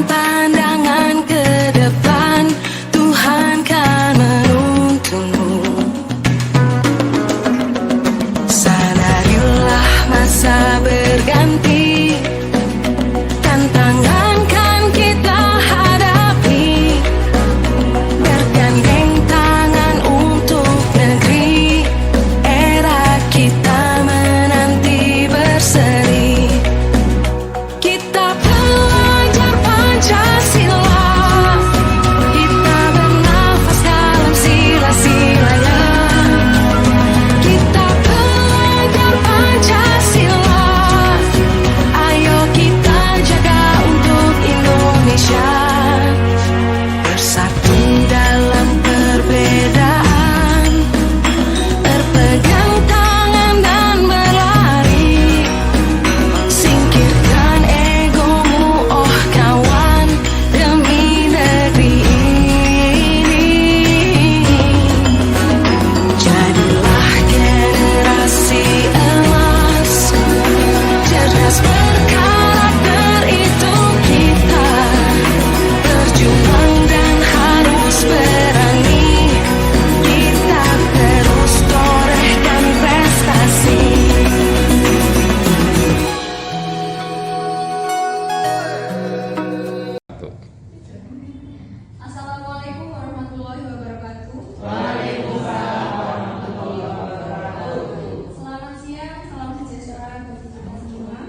pandangan ke depan, Tuhan kan menuntunmu. Sadarilah masa berganti, tantangan kan kita hadapi, bergandeng tangan untuk negeri, era kita menanti berseri. Kita belajar Pancasila, kita bernafas dalam sila-silanya. Kita belajar Pancasila, ayo kita jaga untuk Indonesia. Bersatu dalam perbedaan, berpegang tangan dan berlari. Singkirkan egomu, oh kawan, demi negeri ini. Jadilah generasi emas, cerdas berkarakter itu kita. Berjuang dan harus berani, kita terus torehkan prestasi. Assalamualaikum warahmatullahi wabarakatuh. Selamat siang, salam sejahtera bagi kita semua.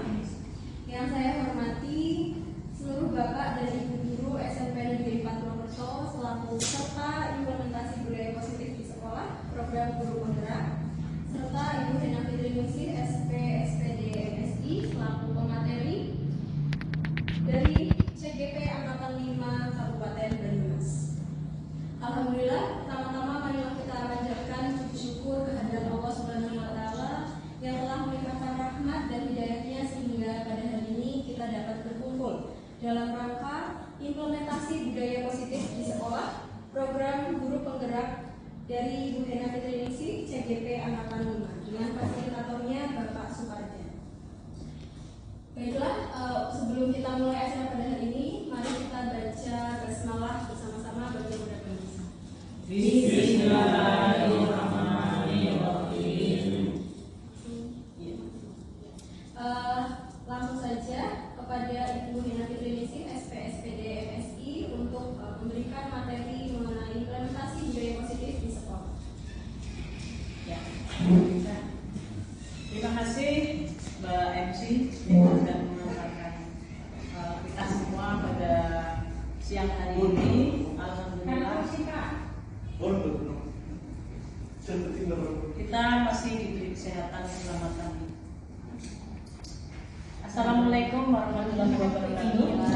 Yang saya hormati seluruh Bapak dan Ibu guru SMP Negeri 4 Purwokerto selaku peserta implementasi budaya positif di sekolah, program guru penggerak, serta Ibu Hena Fitri Ningsih SP SPD MSI selaku pemateri dari CGP Angkatan 5 Kabupaten Banyumas. Alhamdulillah, pertama-tama marilah kita panjatkan puji syukur kehadirat Allah Subhanahu wa taala yang telah melimpahkan rahmat dan hidayahnya sehingga pada hari ini kita dapat berkumpul dalam rangka implementasi budaya positif di sekolah, program guru penggerak dari Ibu Hena Fitri Ningsih CGP Angkatan 5 dengan fasilitatornya Bapak Suparja. Baiklah, sebelum kita mulai acara pada hari ini, mari kita baca basmalah bersama-sama bagi budak bangsa. Bismillahirrahmanirrahim. Langsung saja kepada Ibu Hena Fitri Ningsih SP SPD MSI untuk memberikan materi mengenai implementasi budaya positif di sekolah. Ya. Terima kasih Mbak MC yang sudah mengantarkan kita semua pada siang hari ini. Alhamdulillah kita masih diberi kesehatan keselamatan. Assalamualaikum warahmatullahi wabarakatuh.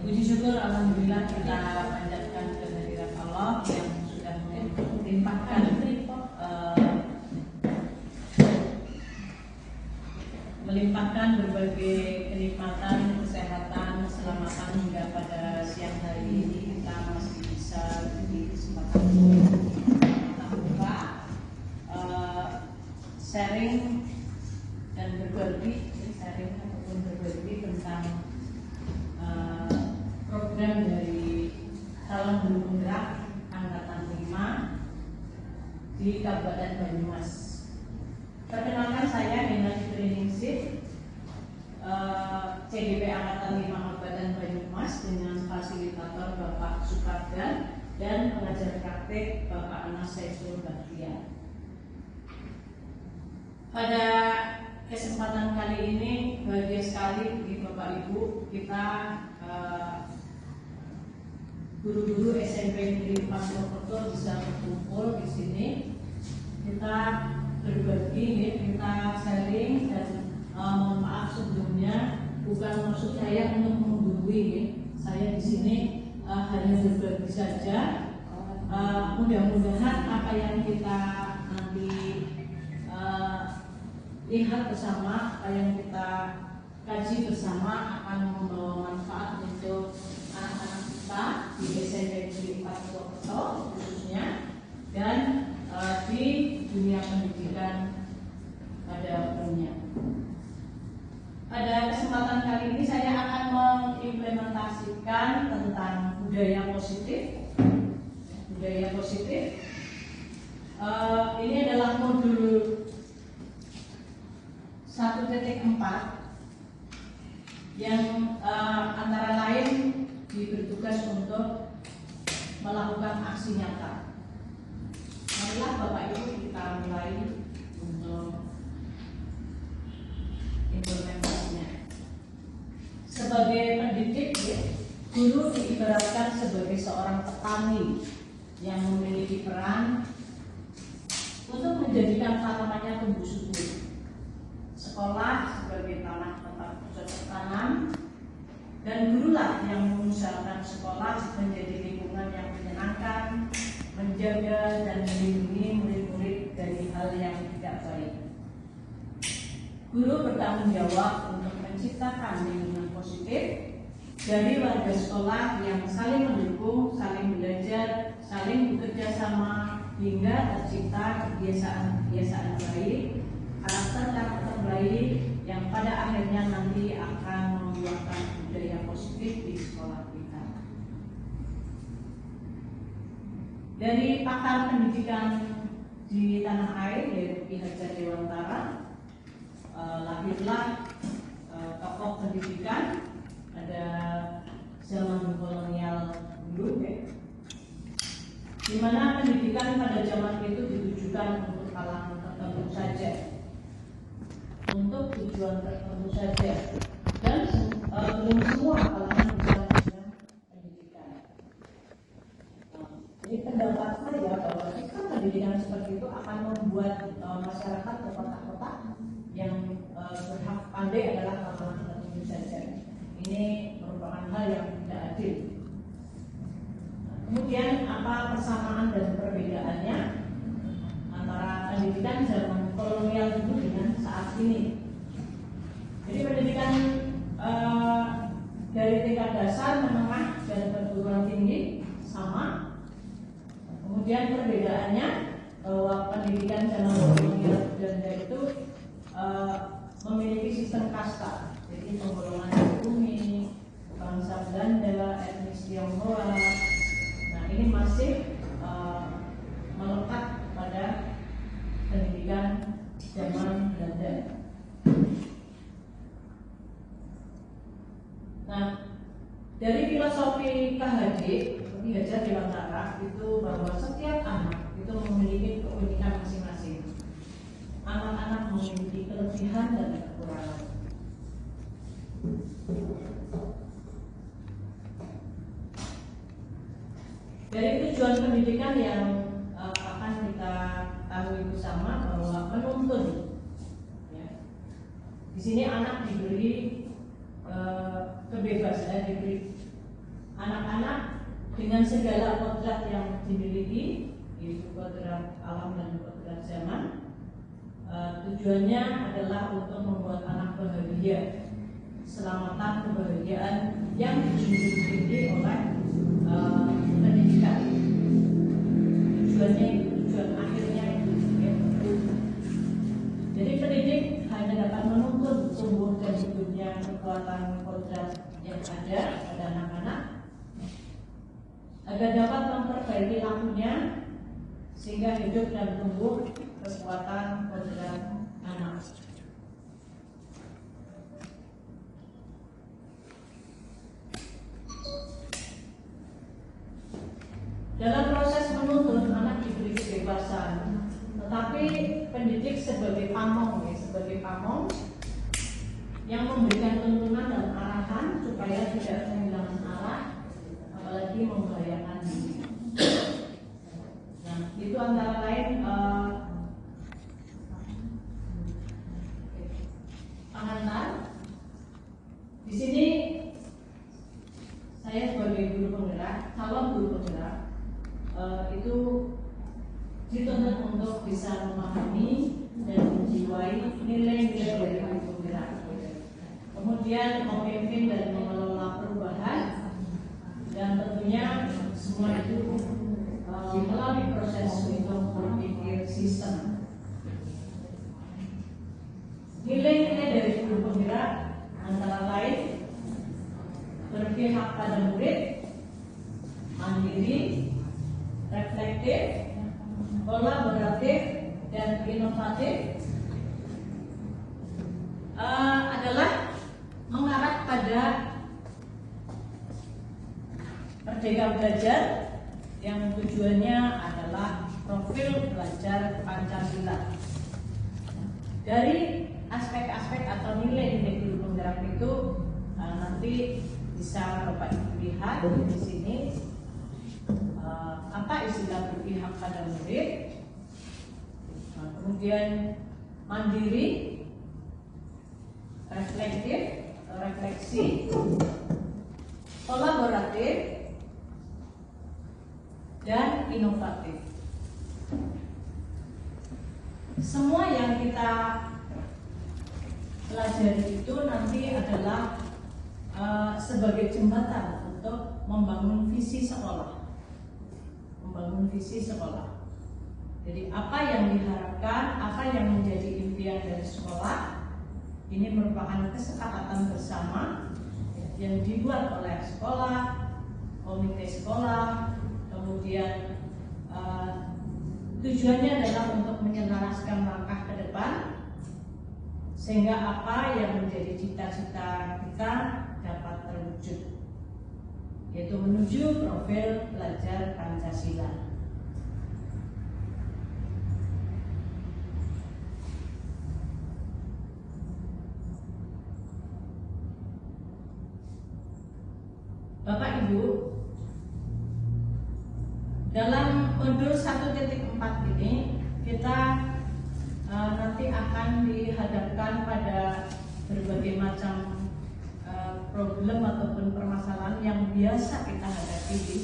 Puji syukur alhamdulillah kita panjatkan kehadirat Allah yang sudah melimpahkan berbagai kenikmatan, kesehatan, keselamatan hingga pada siang hari ini kita masih bisa diberi kesempatan membuka sharing dan berbagi tentang program dari calon guru penggerak angkatan 5 di Kabupaten Banyumas. Perkenalkan, saya Hena Fitri Ningsih, CGP Angkatan 5 Kabupaten Banyumas dengan fasilitator Bapak Suparja dan pengajar praktek Bapak Anas Saiful Bahtiar. Pada kesempatan kali ini bahagia sekali bagi Bapak Ibu, kita guru-guru SMP Negeri 4 Purwokerto bisa berkumpul di sini. Kita berbagi, kita sharing, dan mohon maaf sebelumnya, bukan maksud saya untuk menggurui. Saya di sini hanya berbagi saja. Mudah-mudahan apa yang kita nanti lihat bersama, apa yang kita kaji bersama akan membawa manfaat untuk anak-anak kita di SMP Negeri 4 Purwokerto khususnya, dan di dunia pendidikan pada umumnya. pada kesempatan kali ini saya akan mengimplementasikan tentang budaya positif. Budaya positif. Ini adalah modul 1.4 yang antara lain diberi tugas untuk melakukan aksi nyata. Marilah Bapak Ibu kita mulai untuk implementasinya. Sebagai pendidik, guru diibaratkan sebagai seorang petani yang memiliki peran untuk menjadikan tanamannya tumbuh subur. Sekolah sebagai tanah tempat bercocok tanam, dan gurulah yang mengusahakan sekolah menjadi lingkungan yang menyenangkan, menjaga dan melindungi murid-murid dari hal yang tidak baik. Guru bertanggung jawab untuk menciptakan lingkungan positif dari warga sekolah yang saling mendukung, saling belajar, saling bekerja sama hingga tercipta kebiasaan-kebiasaan baik, karakter-karakter baik yang pada akhirnya nanti akan membuahkan budaya positif di sekolah kita. Dari pakar pendidikan di tanah air yaitu Ki Hajar Dewantara, lahirlah tokoh pendidikan pada zaman kolonial dulu, di mana pendidikan pada zaman itu ditujukan untuk kalangan tertentu saja, untuk tujuan tertentu saja, dan belum semua kalangan bisa mendapatkan pendidikan. Jadi pendapat saya bahwa sistem pendidikan seperti itu akan membuat masyarakat kotak-kotak yang berhak pandai adalah kalangan tertentu saja. Ini merupakan hal yang tidak adil. Kemudian apa persamaan dan perbedaannya antara pendidikan zaman kolonial dulu dengan saat ini? Jadi pendidikan dari tingkat dasar, menengah, dan perguruan tinggi sama. Kemudian perbedaannya bahwa pendidikan zaman kolonial Belanda itu memiliki sistem kasta, jadi penggolongan pribumi, bangsa Belanda, etnis Tionghoa. Nah, ini masih melekat pada pendidikan zaman Belanda. Nah, dari filosofi KHD, Ki Hajar Dewantara, itu bahwa setiap anak itu memiliki keunikan masing-masing. Anak-anak memiliki kelebihan dan kekurangan. Dari tujuan pendidikan yang akan kita tahu bersama bahwa menuntun, ya. Di sini anak diberi kebebasan, diberi anak-anak dengan segala kodrat yang dimiliki, yaitu kodrat alam dan kodrat zaman. Tujuannya adalah untuk membuat anak bahagia, keselamatan, kebahagiaan yang dijunjung tinggi oleh pendidikan. Tujuannya itu, tujuan akhirnya itu, ya. Jadi pendidik hanya dapat menuntun tumbuh dan hidupnya kekuatan kodrat yang ada pada anak-anak agar dapat memperbaiki lakunya sehingga hidup dan tumbuh kekuatan kodrat anak. Dalam proses menuntun, anak diberi kebebasan, tetapi pendidik sebagai pamong, yang memberikan tuntunan dan arahan supaya tidak kehilangan arah, apalagi membahayakan diri. Nah, itu antara lain pengantar. Di sini saya sebagai guru penggerak, calon guru penggerak, itu dituntut untuk bisa memahami dan menjiwai nilai-nilai dari guru penggerak. Kemudian memimpin dan mengelola perubahan, dan tentunya semua itu melalui proses untuk berpikir sistem. Nilai-nilai dari guru penggerak berpihak pada murid, mandiri, reflektif, kolaboratif, dan inovatif adalah mengarah pada Merdeka Belajar yang tujuannya adalah profil belajar Pancasila. Dari aspek-aspek atau nilai-nilai guru penggerak itu nanti bisa Bapak Ibu lihat di sini apa istilah berpihak pada murid, kemudian mandiri, reflektif, refleksi, kolaboratif, dan inovatif. Semua yang kita pelajari itu nanti adalah sebagai jembatan untuk membangun visi sekolah. Membangun visi sekolah. Jadi apa yang diharapkan, apa yang menjadi impian dari sekolah, ini merupakan kesepakatan bersama yang dibuat oleh sekolah, komite sekolah, kemudian tujuannya adalah untuk menyelaraskan langkah ke depan sehingga apa yang menjadi cita-cita kita dapat terwujud, yaitu menuju profil belajar Pancasila. Bapak Ibu, dalam modul 1.4 ini kita nanti akan dihadapkan pada berbagai macam problem ataupun permasalahan yang biasa kita hadapi di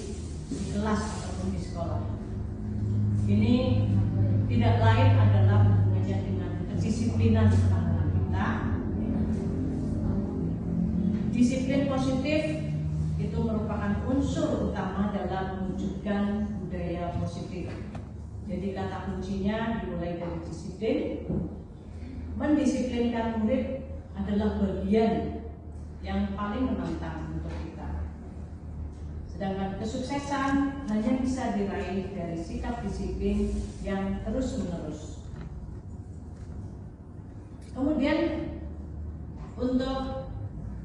kelas ataupun di sekolah. Ini tidak lain adalah hubungannya dengan kedisiplinan anak-anak kita. Disiplin positif itu merupakan unsur utama dalam mewujudkan budaya positif. Jadi kata kuncinya dimulai dari disiplin. Mendisiplinkan murid adalah bagian yang paling menantang untuk kita. Sedangkan kesuksesan hanya bisa diraih dari sikap disiplin yang terus-menerus. Kemudian untuk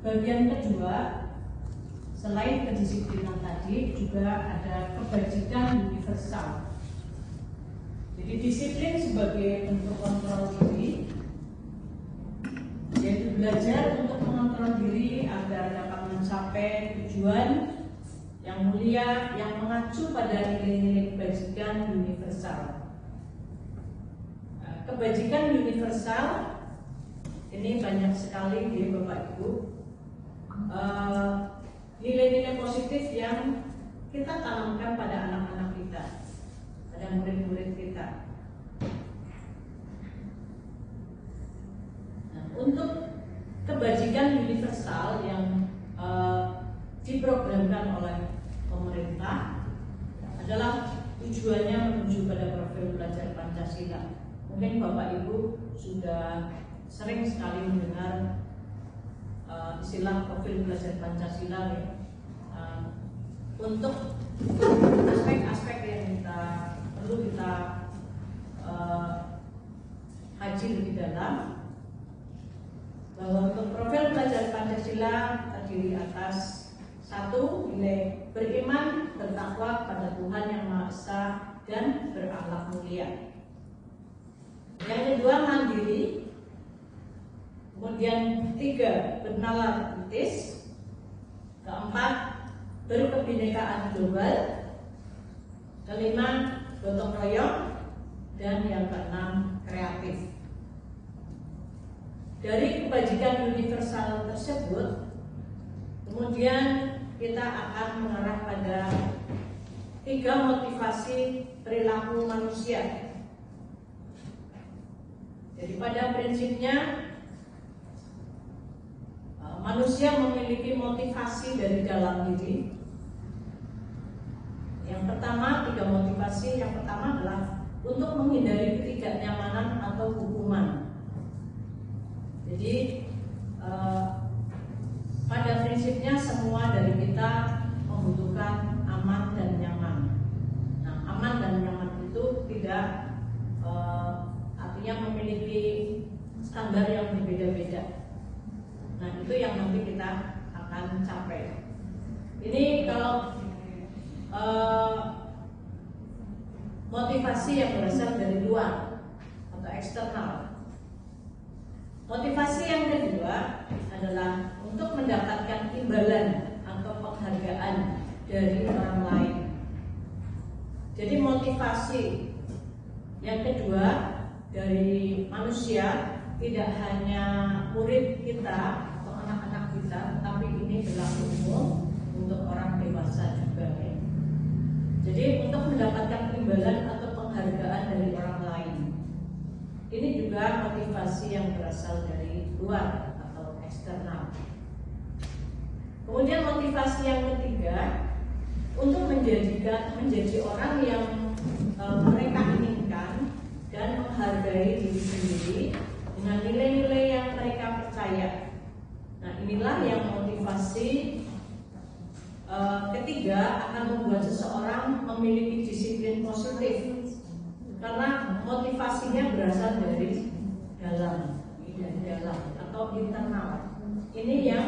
bagian kedua, selain kedisiplinan tadi juga ada kebajikan universal. Jadi disiplin sebagai bentuk kontrol diri, yaitu belajar untuk mengontrol diri agar dapat mencapai tujuan yang mulia yang mengacu pada nilai-nilai kebajikan universal. Kebajikan universal ini banyak sekali di Bapak Ibu. Nilai-nilai positif yang kita tanamkan pada anak-anak kita, pada murid-murid kita. Nah, untuk kebajikan universal yang diprogramkan oleh pemerintah adalah tujuannya menuju pada profil belajar Pancasila. Mungkin Bapak Ibu sudah sering sekali mendengar istilah profil belajar Pancasila ya. Untuk aspek-aspek yang perlu kita kaji lebih dalam, bahwa untuk profil belajar Pancasila terdiri atas 1. Nilai beriman, bertakwa pada Tuhan Yang Maha Esa dan berakhlak mulia. Yang kedua, mandiri. Kemudian 3, bernalar etis. Keempat, berkebinekaan global. Kelima, gotong royong. Dan yang keenam, kreatif. Dari kebajikan universal tersebut, kemudian kita akan mengarah pada 3 motivasi perilaku manusia. Jadi pada prinsipnya manusia memiliki motivasi dari dalam diri. Yang pertama, 3 motivasi. Yang pertama adalah untuk menghindari ketidaknyamanan atau hukuman. Jadi pada prinsip prinsipnya semua dari kita membutuhkan aman dan nyaman. Nah, aman dan nyaman itu tidak artinya memiliki standar yang berbeda-beda. Nah, itu yang nanti kita akan capai. Ini kalau motivasi yang berasal dari luar atau eksternal. Motivasi yang kedua adalah untuk mendapatkan imbalan atau penghargaan dari orang lain. Jadi motivasi yang kedua dari manusia tidak hanya murid kita atau anak-anak kita, tapi ini berlaku umum untuk orang dewasa juga ya. Jadi untuk mendapatkan imbalan atau penghargaan dari orang lain, ini juga motivasi yang berasal dari luar atau eksternal. Kemudian motivasi yang ketiga untuk menjadi orang yang mereka inginkan dan menghargai diri sendiri dengan nilai-nilai yang mereka percaya. Nah, inilah yang motivasi ketiga akan membuat seseorang memiliki disiplin positif, karena motivasinya berasal dari dalam atau internal. Ini yang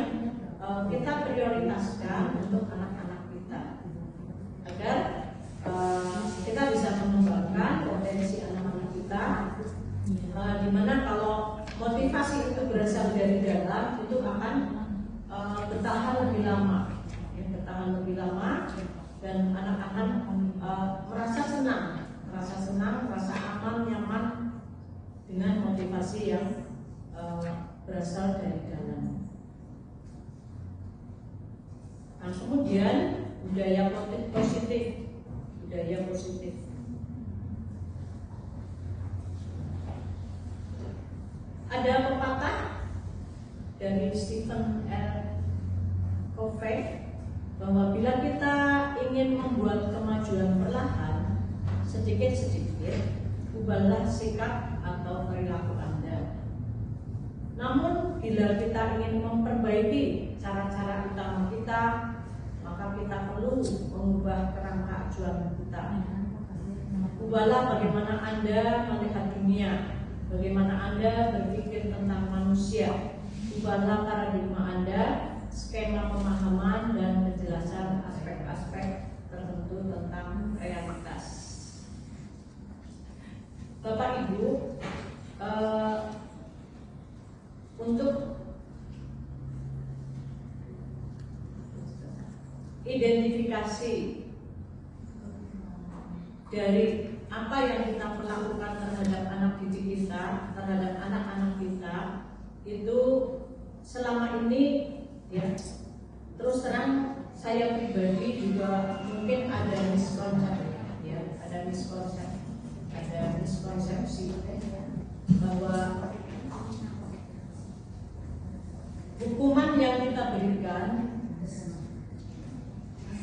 kita prioritaskan untuk anak-anak kita agar kita bisa mengembangkan potensi anak-anak kita, dimana kalau motivasi itu berasal dari dalam, itu akan bertahan lebih lama, dan anak-anak merasa senang, merasa aman, nyaman dengan motivasi yang berasal dari dalam. Nah, kemudian budaya positif. Ada pepatah dari Stephen R. Covey bahwa bila kita ingin membuat kemajuan perlahan, sedikit-sedikit, ubahlah sikap atau perilaku Anda. Namun bila kita ingin memperbaiki cara-cara utama kita, maka kita perlu mengubah kerangka acuan kita. Ubahlah bagaimana Anda melihat dunia, bagaimana Anda berpikir tentang manusia. Ubahlah paradigma Anda, skema pemahaman dan kejelasan aspek-aspek tertentu tentang realitas. Bapak Ibu, untuk identifikasi dari apa yang kita lakukan terhadap anak didik kita, terhadap anak-anak kita, itu selama ini ya, terus terang saya pribadi juga mungkin ada miskonsepsi bahwa hukuman yang kita berikan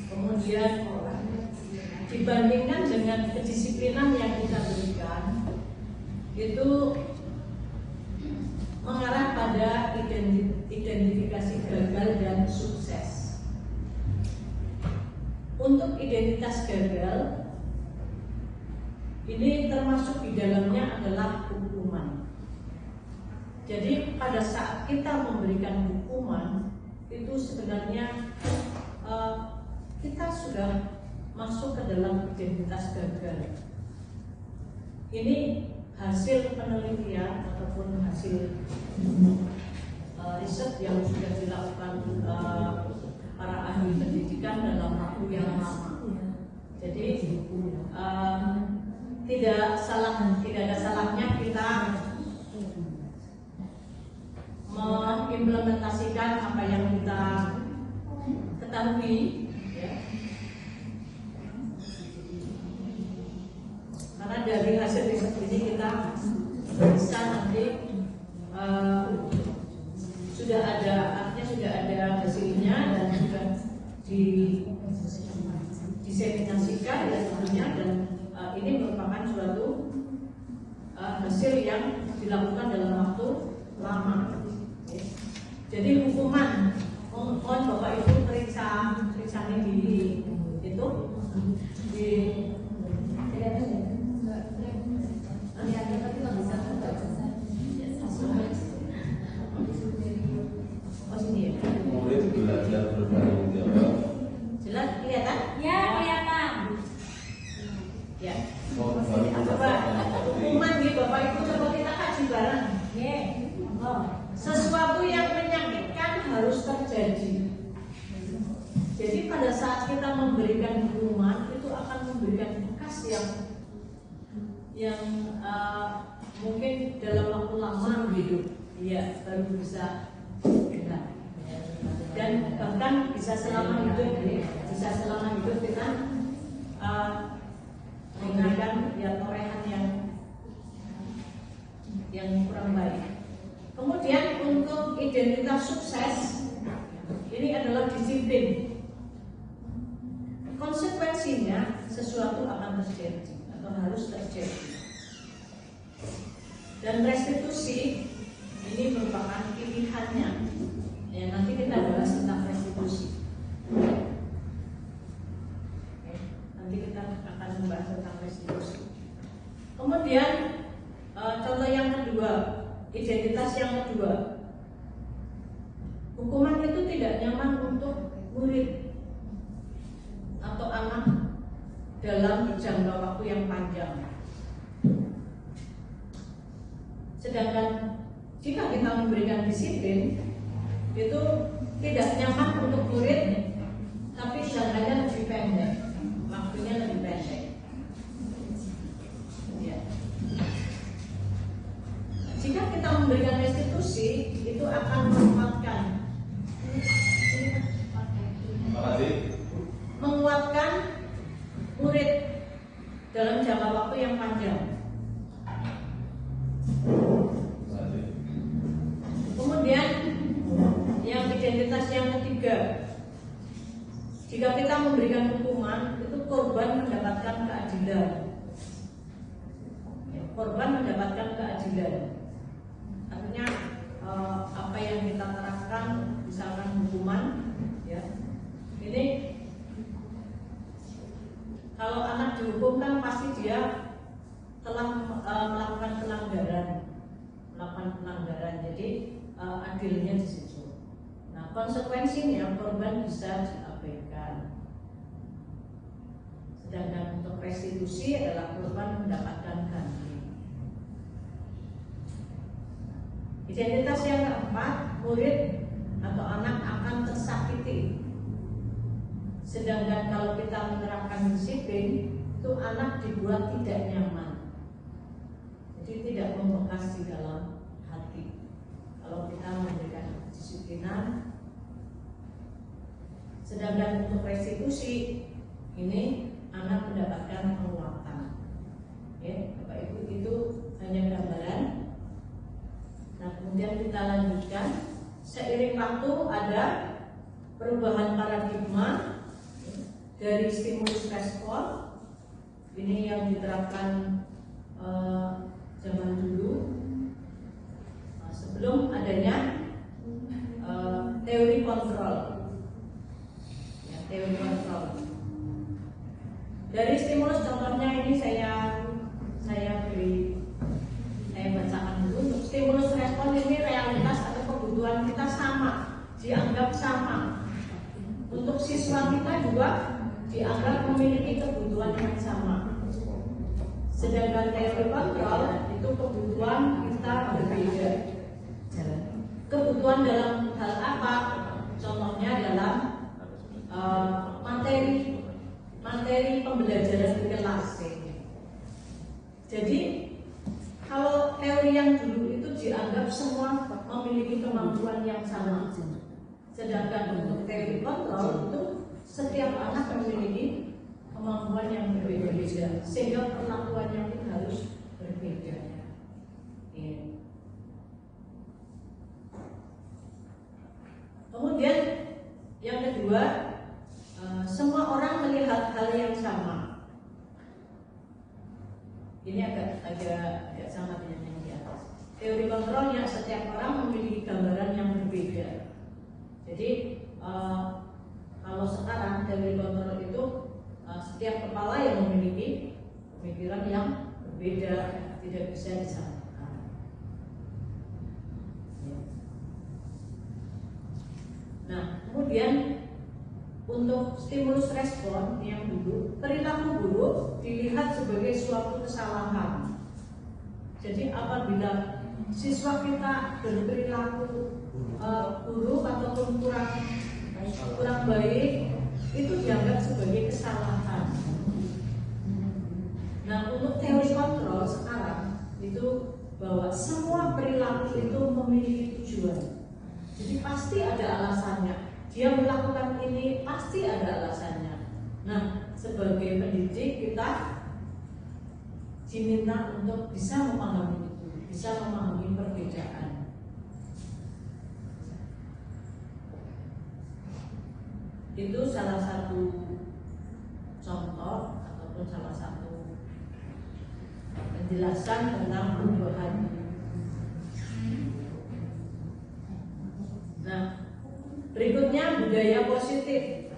kemudian dibandingkan dengan kedisiplinan yang kita berikan itu mengarah pada identifikasi gagal dan sukses. Untuk identitas gagal ini termasuk di dalamnya adalah hukuman. Jadi pada saat kita memberikan hukuman itu sebenarnya kita sudah masuk ke dalam identitas gagal. Ini hasil penelitian ataupun hasil riset yang sudah dilakukan para ahli pendidikan dalam waktu yang lama. Jadi tidak ada salahnya kita mengimplementasikan apa yang kita ketahui, ya. Karena dari hasil riset ini kita bisa nanti sudah ada hasilnya dan sudah diseminasikan dan tentunya, dan ini merupakan suatu hasil yang dilakukan dalam waktu lama. Jadi hukuman mohon Bapak Ibu periksanya di itu di oh sini ya. Murid belajar bertanggung jawab. Jelas kelihatan? Ya, kelihatan. Ya. Oh, baru Coba hukuman di Bapak Ibu coba kita kaji bareng. Sesuatu yang menyakitkan harus terjadi. Jadi pada saat kita memberikan hukuman itu akan memberikan bekas yang mungkin dalam waktu lama hidup, iya baru bisa hilang. Dan bahkan bisa selama hidup kita memberikan ya torehan yang kurang baik. Kemudian untuk identitas sukses ini adalah disiplin. Konsekuensinya sesuatu akan terjadi atau harus terjadi. Dan restitusi ini merupakan pilihannya. Ya, nanti kita bahas tentang restitusi. Oke, nanti kita akan membahas tentang restitusi. Kemudian contoh yang kedua, identitas yang kedua. Hukuman itu tidak nyaman untuk murid atau anak dalam jangka waktu yang panjang. Sedangkan jika kita memberikan disiplin itu tidak nyaman untuk murid, tapi jangkanya lebih pendek, waktunya lebih pendek. Ya. Jika kita memberikan restitusi itu akan menguatkan murid dalam jangka waktu yang panjang. Kemudian yang identitas yang ketiga, jika kita memberikan hukuman itu korban mendapatkan keadilan. Korban mendapatkan keadilan. Artinya apa yang kita terapkan, misalkan hukuman, ya ini kalau anak dihukum kan pasti dia telah melakukan pelanggaran, jadi adilnya di situ. Nah, konsekuensinya korban bisa diabaikan. Sedangkan untuk restitusi adalah korban mendapatkan ganti. Identitas yang keempat, murid atau anak akan tersakiti. Sedangkan kalau kita menerapkan disiplin, itu anak dibuat tidak nyaman. Jadi tidak membekas di dalam hati. Kalau kita memberikan disiplinan. Sedangkan untuk restitusi, ini anak mendapatkan penguatan. Ya, Bapak Ibu, itu hanya gambaran. Nah, kemudian kita lanjutkan. Seiring waktu ada perubahan paradigma dari stimulus respon. Ini yang diterapkan zaman dulu sebelum adanya teori kontrol. Ya, teori kontrol. Dari stimulus contohnya ini saya bacakan dulu. Untuk stimulus respon ini realitas atau kebutuhan kita sama, dianggap sama. Untuk siswa kita juga dianggap memiliki kebutuhan yang sama. Sedangkan teori kontrol itu kebutuhan kita berbeda. Kebutuhan dalam hal apa? Contohnya dalam materi pembelajaran di kelas. Jadi kalau teori yang dulu itu dianggap semua memiliki kemampuan yang sama. Sedangkan untuk teori kontrol itu setiap anak memiliki kemampuan yang berbeda-beda, sehingga perlakuannya pun harus berbeda. Ya. Kemudian yang kedua, semua orang melihat hal yang sama. Ini agak sama dengan yang di atas. Teori kontrolnya setiap orang memiliki gambaran yang berbeda. Jadi kalau sekarang dari kontrol itu setiap kepala yang memiliki pemikiran yang berbeda, tidak bisa disamakan. Nah, kemudian untuk stimulus respon yang dulu, perilaku buruk dilihat sebagai suatu kesalahan. Jadi apabila siswa kita berperilaku buruk ataupun kurang baik, itu dianggap sebagai kesalahan. Nah, untuk teori kontrol sekarang itu bahwa semua perilaku itu memiliki tujuan. Jadi pasti ada alasannya. Dia melakukan ini pasti ada alasannya. Nah, sebagai pendidik kita diminta untuk bisa memahami itu, bisa memahami perbedaan. Itu salah satu contoh ataupun salah satu penjelasan tentang perubahan. Nah, berikutnya budaya positif.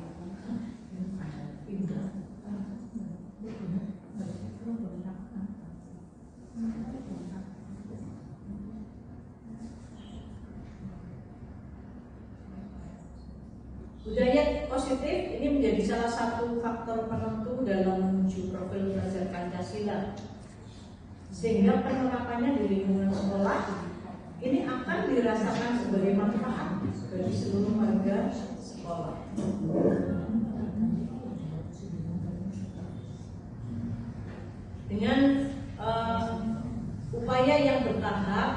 Budaya positif ini menjadi salah satu faktor penentu dalam menuju profil belajar Pancasila, sehingga penerapannya di lingkungan sekolah ini akan dirasakan sebagai manfaat bagi seluruh warga sekolah. Dengan upaya yang bertahap,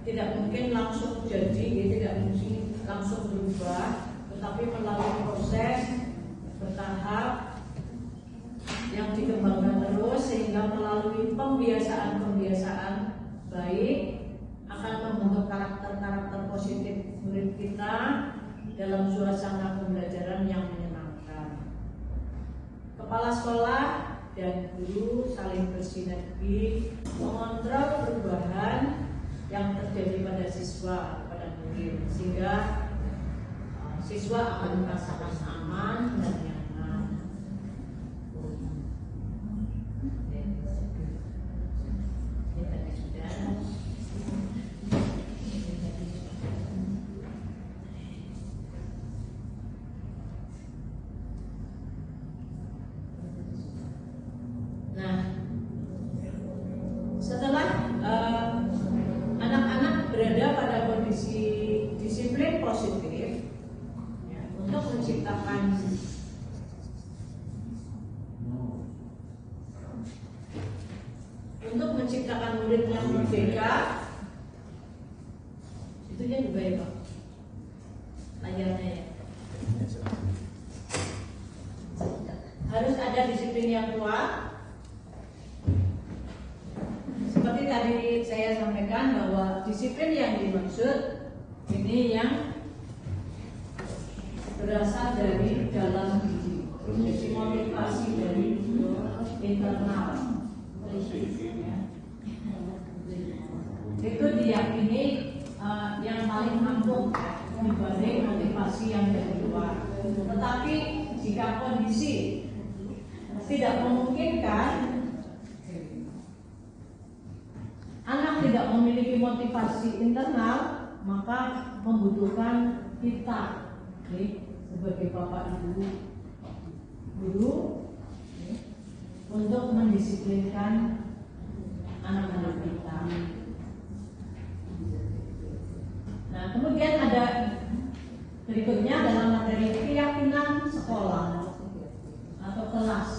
tidak mungkin langsung jadi, tidak mungkin langsung berubah, tetapi melalui proses bertahap yang dikembangkan terus, sehingga melalui pembiasaan baik akan membentuk karakter-karakter positif murid kita dalam suasana pembelajaran yang menyenangkan. Kepala sekolah dan guru saling bersinergi mengontrol perubahan yang terjadi pada siswa, pada murid, sehingga siswa akan merasakan aman dan nyaman. Nah, setelah anak-anak berada pada kondisi disiplin positif, ya, untuk menciptakan murid yang merdeka, itu yang baik, Pak. Layarnya ya. Harus ada disiplin yang kuat. Seperti tadi saya sampaikan bahwa disiplin yang dimaksud ini yang berasal dari dalam diri, jadi motivasi dari internal. Itu diyakini yang paling ampuh dibanding motivasi yang dari luar. Tetapi jika kondisi tidak memungkinkan, anak tidak memiliki motivasi internal, maka membutuhkan kita sebagai bapak ibu, guru, untuk mendisiplinkan anak-anak kita. Nah, kemudian ada berikutnya dalam materi keyakinan sekolah atau kelas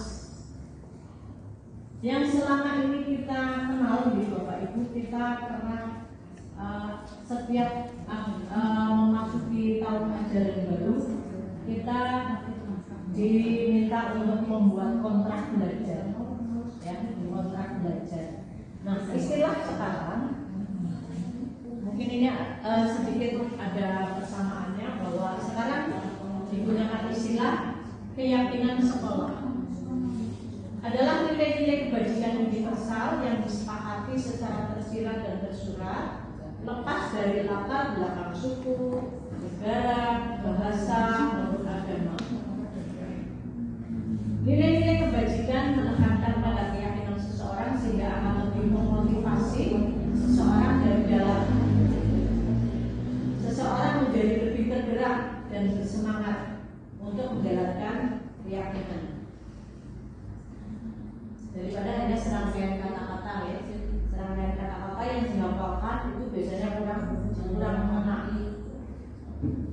yang selama ini kita kenal di Bapak Ibu kita, karena setiap memasuki tahun ajaran baru kita diminta untuk membuat kontrak belajar, ya, kontrak belajar. Nah, istilah sekarang mungkin ini sedikit ada persamaannya, bahwa sekarang digunakan istilah keyakinan sekolah adalah nilai-nilai kebajikan universal yang disepakati secara tersirat dan tersurat, lepas dari latar belakang suku, negara, bergerak dan bersemangat untuk menjalankan keyakinan. Daripada hanya serangkaian kata-kata ya, serangkaian kata-kata yang dihafalkan itu biasanya kurang mengena.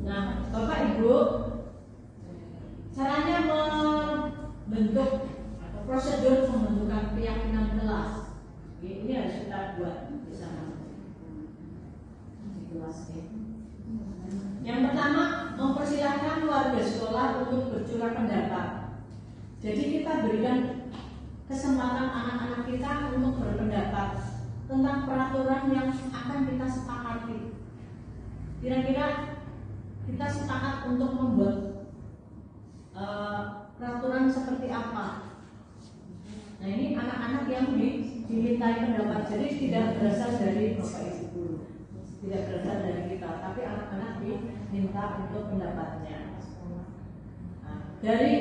Nah, Bapak Ibu, caranya membentuk atau prosedur pembentukan keyakinan kelas ini harus kita buat bersama di kelas ini. Yang pertama, mempersilahkan warga sekolah untuk bercurah pendapat. Jadi kita berikan kesempatan anak-anak kita untuk berpendapat tentang peraturan yang akan kita sepakati. Kira-kira kita sepakat untuk membuat peraturan seperti apa? Nah, ini anak-anak yang dimintai pendapat, jadi tidak berasal dari Bapak Ibu guru, tidak berasal dari kita, tapi anak-anak diminta untuk pendapatnya. Nah, dari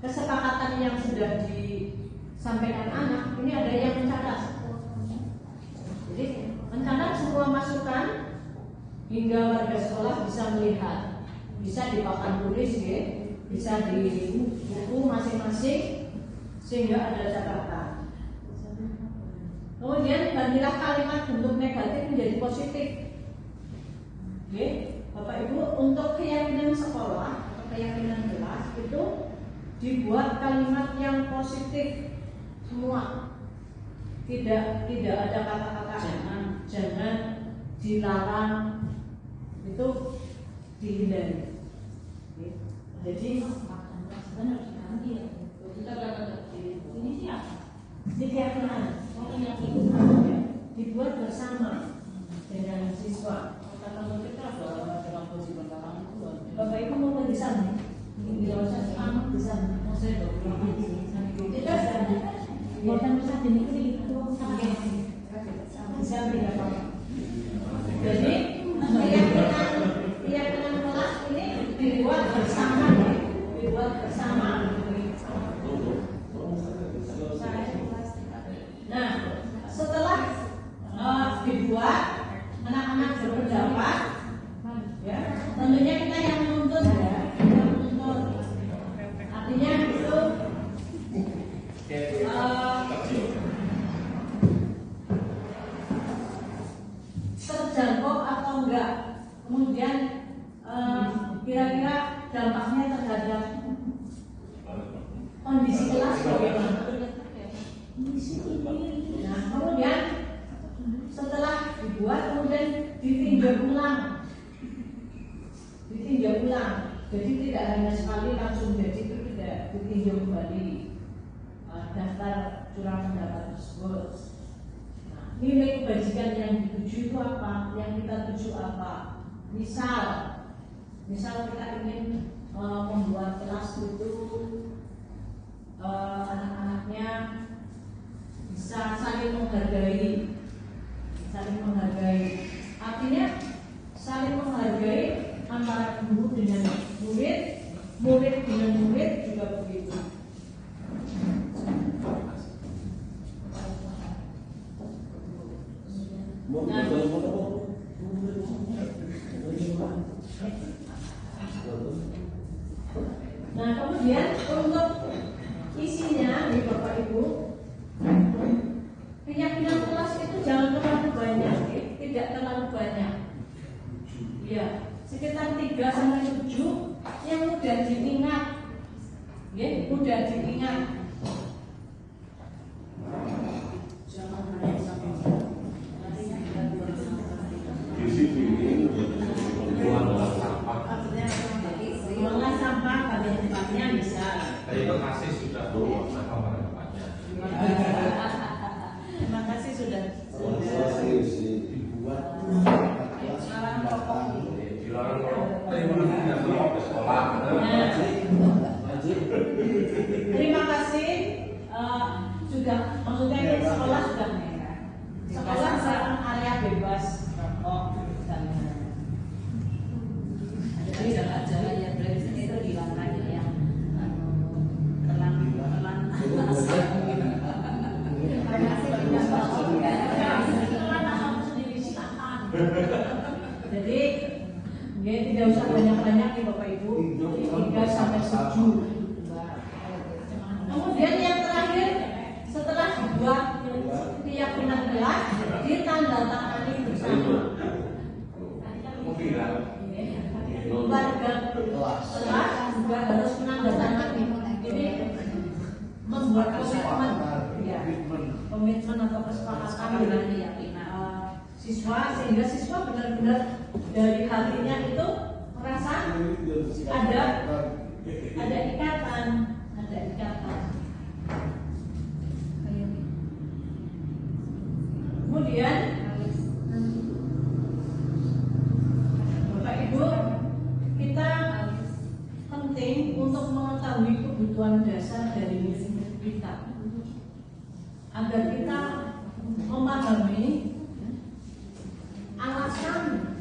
kesepakatan yang sudah disampaikan anak, ini ada yang mencatat. Jadi mencatat semua masukan hingga warga sekolah bisa melihat, bisa di papan tulis, ya, bisa di buku masing-masing, sehingga ada catatan. Kemudian gantilah kalimat bentuk negatif menjadi positif. Oke, Bapak Ibu, untuk keyakinan sekolah atau keyakinan kelas itu dibuat kalimat yang positif semua. Tidak ada kata-kata jangan, dilarang, itu dihindari. Jadi ini siapa? Ini keyakinan. Dibuat bersama dengan siswa. Bapak Ibu mau di sana? Kita jadi keyakinan kelas ini dibuat bersama, Nah, setelah dibuat, anak-anak berpendapat, ya, tentunya kita yang menuntut, ya, artinya itu terjangkau atau enggak, kemudian kira-kira dampaknya terhadap kondisi kelas bagaimana. Nah, kemudian setelah dibuat, kemudian ditinjau ulang, jadi tidak hanya sekali langsung jadi, itu tidak ditinjau kembali daftar curah pendapat tersebut. Nah, nilai kebajikan yang dituju itu apa, yang kita tuju apa. Misal kita ingin membuat kelas itu anak-anaknya bisa saling menghargai. Artinya saling menghargai antara guru dengan murid, murid dengan murid juga begitu. Nah, kemudian untuk isinya nih Bapak Ibu, keyakinan kelas itu jangan terlalu banyak, tidak terlalu banyak. Ya, sekitar 3-7 yang mudah diingat. Ya, mudah diingat. Mengolah sampah pada tempatnya bisa. Terima kasih sudah bawa sampah pada tempatnya. Terima kasih sudah Dibuat saran pokok. di luar terima kasih ke sekolah. Terima kasih sudah, maksudnya ini sekolah sudah merah. Sekolah sekarang area bebas rokok dan jadi jalan-jalan yang brengsek itu dilarang yang telan jadi Ya, tidak usah banyak-banyak nih Bapak Ibu. 3 sampai 7. Kemudian yang terakhir, setelah dibuat keyakinan kelas, ditandatangani bersama. Warga kelas juga harus menandatangani. Ini membuat komitmen, ya, komitmen atau kesepakatan dengan siswa, sehingga siswa benar-benar dari hatinya itu merasa ada ikatan. Kemudian Bapak Ibu, kita penting untuk mengetahui kebutuhan dasar dari murid kita agar kita memahami alasan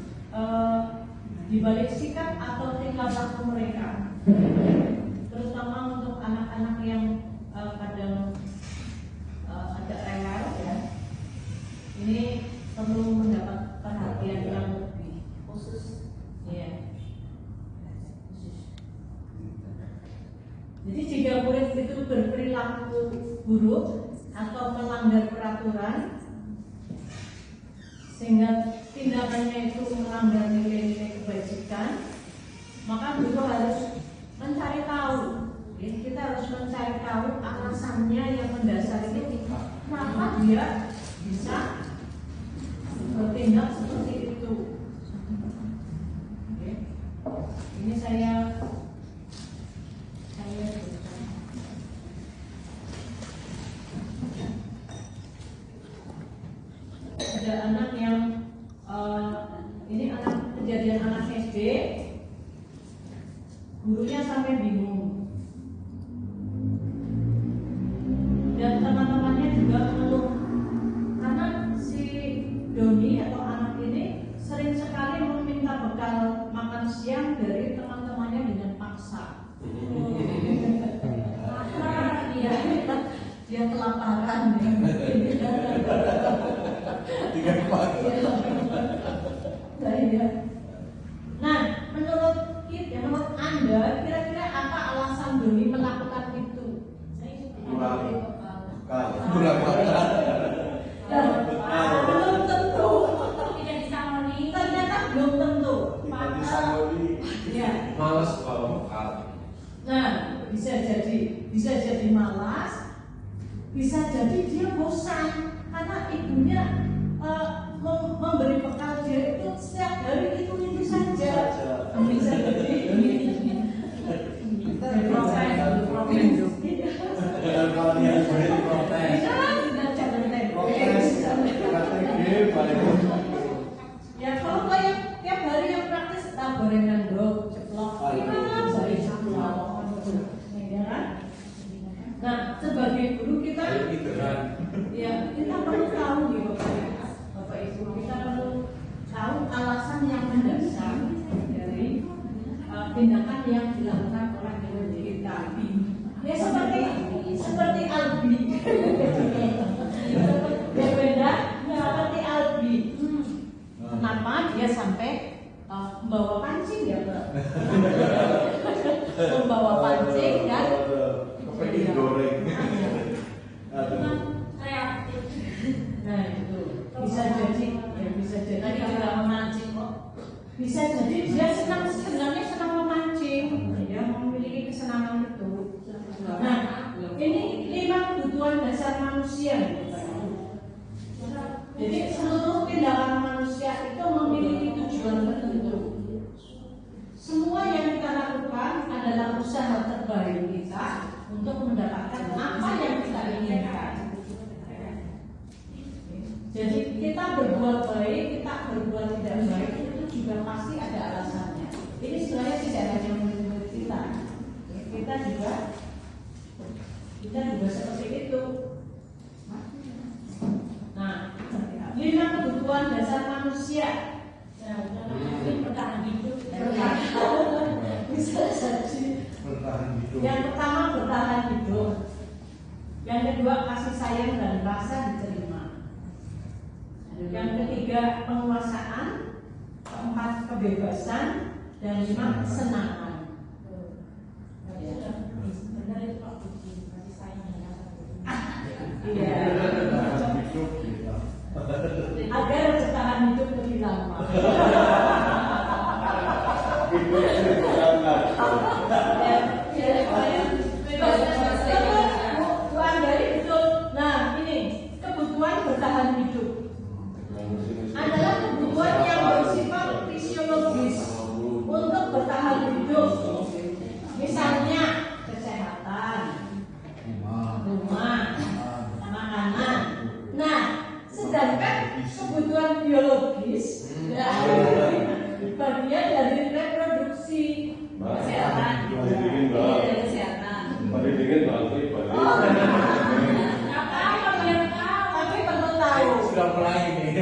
dibalik sikap atau tingkah laku mereka, terutama untuk anak-anak yang kadang ada rewel, ya. Ini perlu mendapat perhatian yang lebih khusus, ya. Jadi jika murid itu berperilaku buruk atau melanggar peraturan, sehingga tindakannya itu melanggar nilai-nilai kebajikan, maka guru harus mencari tahu. Kita harus mencari tahu alasannya yang mendasari kenapa dia bisa bertindak seperti itu. Ini saya ada anak yang ini kejadian anak SD, gurunya sampai bingung dan teman-temannya juga mengeluh karena si Doni atau anak ini sering sekali meminta bekal makan siang dari teman-temannya dengan paksa. Dia kelaparan. Nah, menurut Anda, kira-kira apa alasan Doni melakukan itu? Belum tentu. Tidak disangoni. Ternyata belum tentu. Ya. Males kalau bekal. Nah, bisa jadi malas, bisa jadi dia bosan karena ibunya memberi bekal dia itu setiap hari itu saja. Bisa jadi ya kalau kayak tiap hari yang praktis gorengan dong, ceplok, nah sebagai guru kita ya kita perlu tahu nih Bapak Ibu, kita perlu tahu alasan yang mendasar dari tindakan yang dilakukan oleh guru kita. Ya seperti Albi. Berbeda seperti Albi. Kenapa dia sampai membawa pancing ya, Mbak? Membawa pancing dan goreng. Nah itu bisa jadi Tadi juga memancing kok. bisa jadi dia sebenarnya senang memancing, dia memiliki kesenangan itu. Nah ini 5 kebutuhan dasar manusia. Jadi seluruh tindakan manusia itu memiliki tujuan tertentu. Semua yang kita lakukan adalah usaha terbaik kita untuk mendapatkan apa yang kita inginkan. Jadi kita berbuat baik, kita berbuat tidak baik itu juga pasti ada alasannya. Ini sebenarnya tidak hanya menurut kita. Kita juga seperti itu. Nah, 5 kebutuhan dasar manusia. Bertahan hidup. Bisa jadi. Yang pertama bertahan hidup. Yang kedua kasih sayang dan rasa diterima. Yang ketiga penguasaan. Keempat 4 kebebasan, dan 5 kesenangan. Benar itu Pak Budi, kasih sayang dan rasa bersyukur. Iya. Agar bertahan hidup lebih lama. Tuan dari betul. Nah, ini kebutuhan bertahan hidup adalah kebutuhan yang bersifat fisiologis untuk bertahan hidup. Misalnya kesehatan, rumah, makanan. Nah, sedangkan kebutuhan biologis bagian dari reproduksi, kesehatan, Kesehatan. tapi perlu tahu Sudah mulai ini.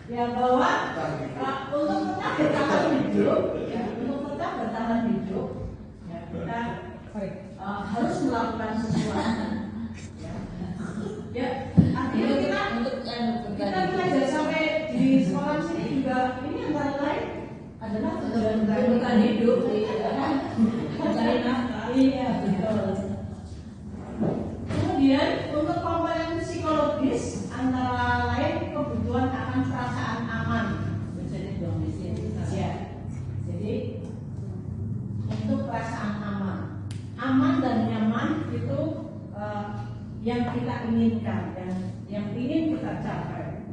ya bahwa untuk tetap bertahan hidup, ya, kita harus melakukan sesuatu. Ya, artinya kita belajar sampai di sekolah sini juga ini antara lain adalah Kebutuhan hidup, mencari nafkah. Iya, betul. Kemudian untuk komponen psikologis antara lain kebutuhan akan perasaan aman. Jadi dong di sini. Ya. Jadi untuk perasaan aman dan nyaman itu yang kita inginkan dan yang ingin kita capai.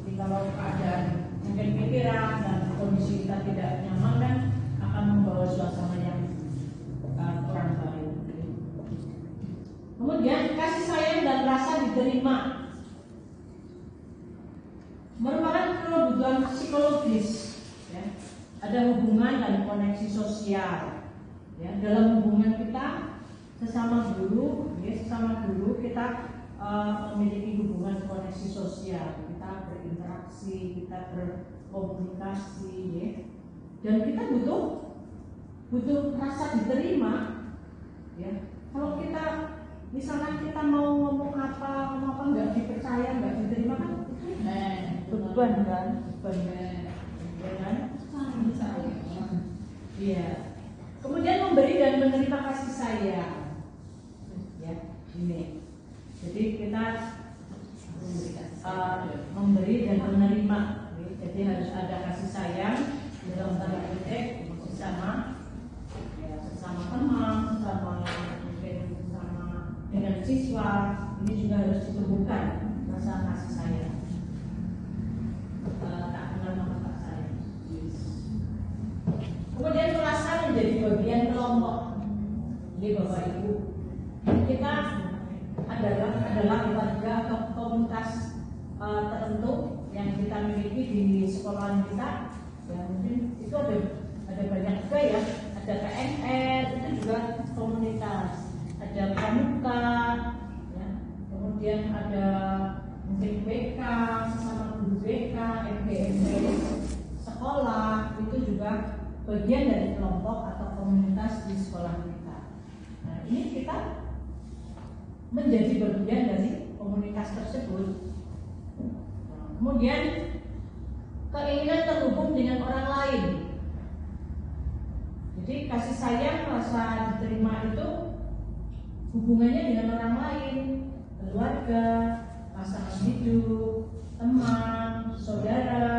Jadi kalau keadaan mungkin pikiran dan kondisi kita tidak nyaman kan akan membawa suasana yang kurang baik. Kemudian kasih sayang dan rasa diterima merupakan kebutuhan psikologis. Ya. Ada hubungan dan koneksi sosial. Ya, dalam hubungan kita sesama guru kita memiliki hubungan koneksi sosial. Kita berinteraksi, kita berkomunikasi, ya. Dan kita butuh rasa diterima. Ya. Kalau kita misalkan kita mau ngomong apa nggak dipercaya, nggak diterima kan beban kan, ya kan? Iya. Kemudian memberi dan menerima kasih sayang. Ya, ini. Jadi kita memberi dan menerima. Jadi harus ada kasih sayang dalam tanda kutip sesama teman, mungkin sesama dengan siswa. Ini juga harus ditumbuhkan rasa kasih sayang. Tak kenal maka tak sayang. Kemudian merasa menjadi bagian kelompok. Jadi Bapak Ibu, kita adalah warga komunitas tertentu yang kita miliki di sekolah kita. Ya mungkin itu ada banyak juga ya. Ada PNR itu juga komunitas. Ada pramuka, ya. Kemudian ada mungkin BK, sesama guru BK, MPMP sekolah itu juga bagian dari kelompok atau komunitas di sekolah kita. Nah, ini kita menjadi bagian dari komunitas tersebut. Kemudian keinginan terhubung dengan orang lain. Jadi kasih sayang, rasa diterima itu hubungannya dengan orang lain, keluarga, pasangan hidup, teman, saudara,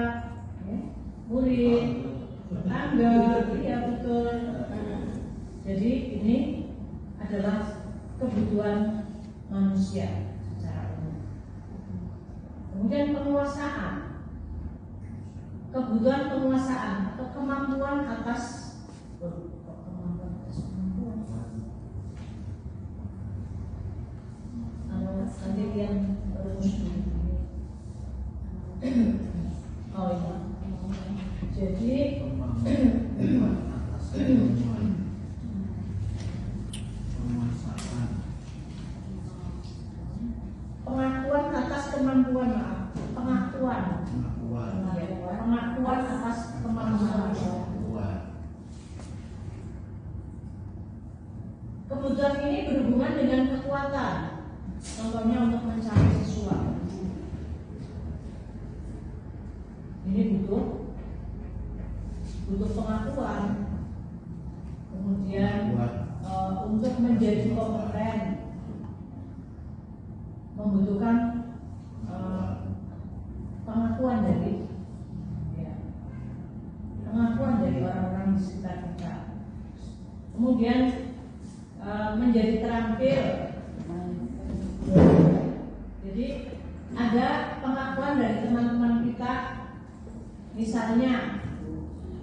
ya, murid, tetangga, iya betul. Jadi ini adalah kebutuhan manusia secara umum. Kemudian penguasaan, kebutuhan penguasaan atau kemampuan atas nanti yang oh iya. Jadi pengakuan atas kemampuan, pengakuan atas kemampuan. Kebutuhan ini berhubungan dengan kekuatan, contohnya untuk mencari sesuatu. Ini butuh butuh pengakuan, kemudian untuk menjadi kompeten membutuhkan pengakuan dari pengakuan dari orang-orang di sekitar kita. Kemudian menjadi terampil. Jadi ada pengakuan dari teman-teman kita, misalnya,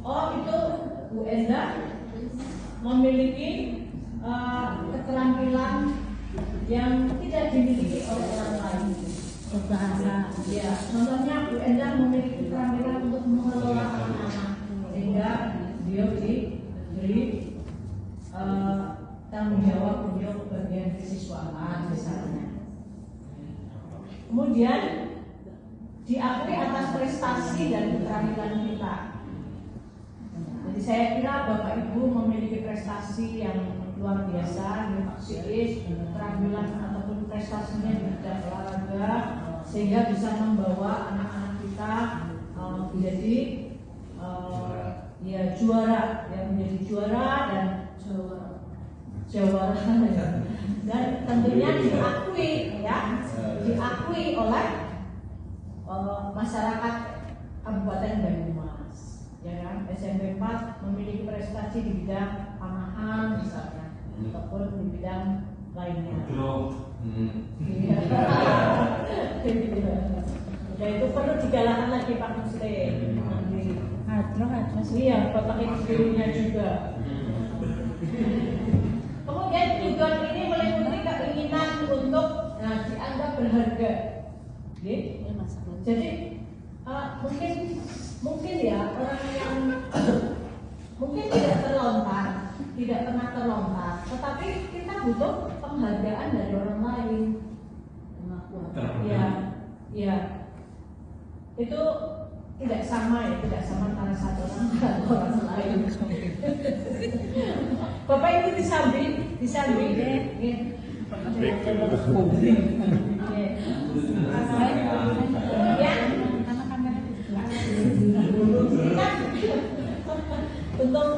oh itu Bu Enda memiliki keterampilan yang tidak dimiliki oleh orang lain. Bahasa, ya, contohnya Bu Enda memiliki keterampilan untuk mengelola anak-anak, sehingga dia diberi tanggung jawab untuk bagian kesiswaan misalnya. Kemudian diakui atas prestasi dan keterampilan kita. Jadi saya kira Bapak Ibu memiliki prestasi yang luar biasa, psikis, keterampilan ataupun prestasinya di bidang olahraga, sehingga bisa membawa anak-anak kita menjadi ya juara, menjadi juara dan jawara dan tentunya diakui oleh masyarakat Kabupaten Banyumas, ya kan. SMP 4 memiliki prestasi di bidang panahan misalnya, ataupun di bidang lainnya. Dan itu perlu digalakkan lagi Pak Muslim. Iya, Bapak Ibunya juga. Kemudian tujuan ini meliputi keinginan untuk dianggap berharga. Jadi mungkin ya orang yang mungkin tidak pernah terlontar, tetapi kita butuh penghargaan dari orang lain. Ya, itu tidak sama antara satu orang dan orang lain. Bapak Ibu disambi untuk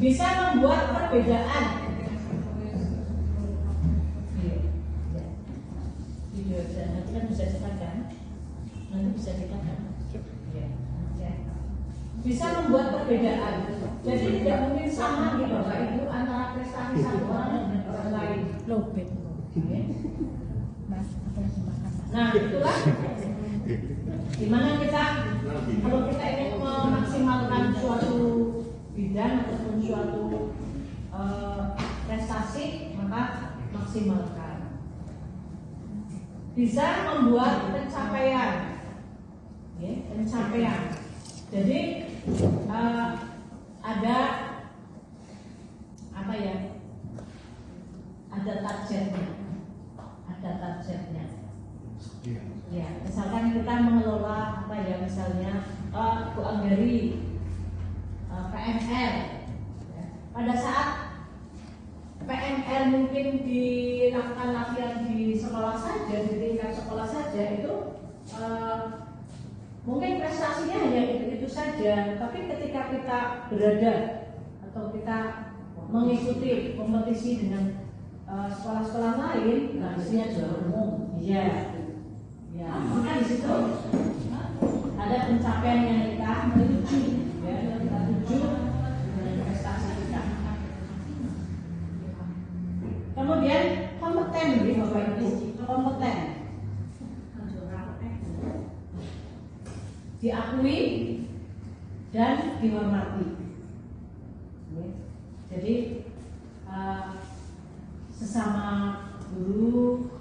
bisa membuat perbedaan. Nanti kan bisa dikatakan, bisa membuat perbedaan. Jadi tidak mungkin sama gitu Bapak Ibu antara prestasi satu orang dan orang lain. Nah itulah dimana kita, kalau kita ingin memaksimalkan suatu bidang ataupun suatu prestasi, maka maksimalkan. Bisa membuat pencapaian. Jadi ada apa ya? Ada targetnya. Ya, misalkan kita mengelola apa ya, misalnya Bu Anggari PNR. Pada saat PNR mungkin dilakukan latihan di sekolah saja, di tingkat sekolah saja, itu mungkin prestasinya hanya itu saja. Tapi ketika kita berada atau kita mengikuti kompetisi dengan sekolah-sekolah lain, hasilnya juga umum. Ya, maka di situ ada pencapaian yang kita menuju, kita tuju dengan prestasi kita. Kemudian kompeten, Bapak Ibu, kompeten, diakui dan dihormati. Jadi sesama guru,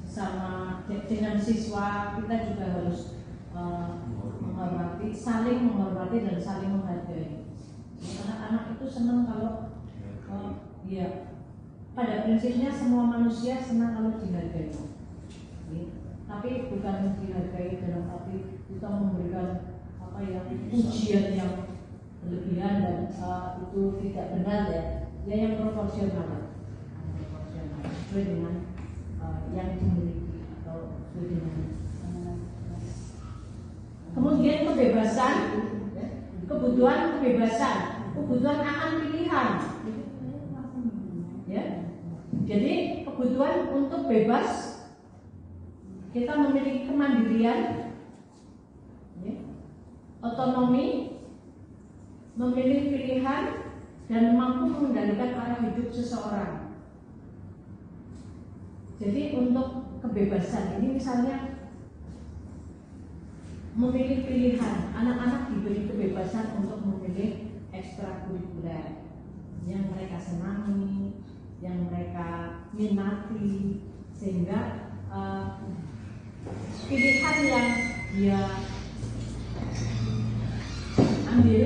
sesama dengan siswa, kita juga harus menghormati, saling menghormati dan saling menghargai. Anak-anak itu senang kalau pada prinsipnya semua manusia senang kalau dihargai. Tapi bukan dihargai dalam arti kita memberikan apa yang pujian yang berlebihan dan itu tidak benar ya. Yang proporsional. Sesuai dengan yang dimiliki atau sesuai dengan Kemudian kebebasan, kebutuhan kebebasan, kebutuhan akan pilihan. Ya. Jadi kebutuhan untuk bebas, kita memiliki kemandirian, ya, otonomi, memilih pilihan, dan mampu mengendalikan arah hidup seseorang. Jadi untuk kebebasan ini misalnya memilih pilihan, anak-anak diberi kebebasan untuk memilih ekstrakurikuler yang mereka senangi, yang mereka minati, sehingga pilihan yang dia ambil,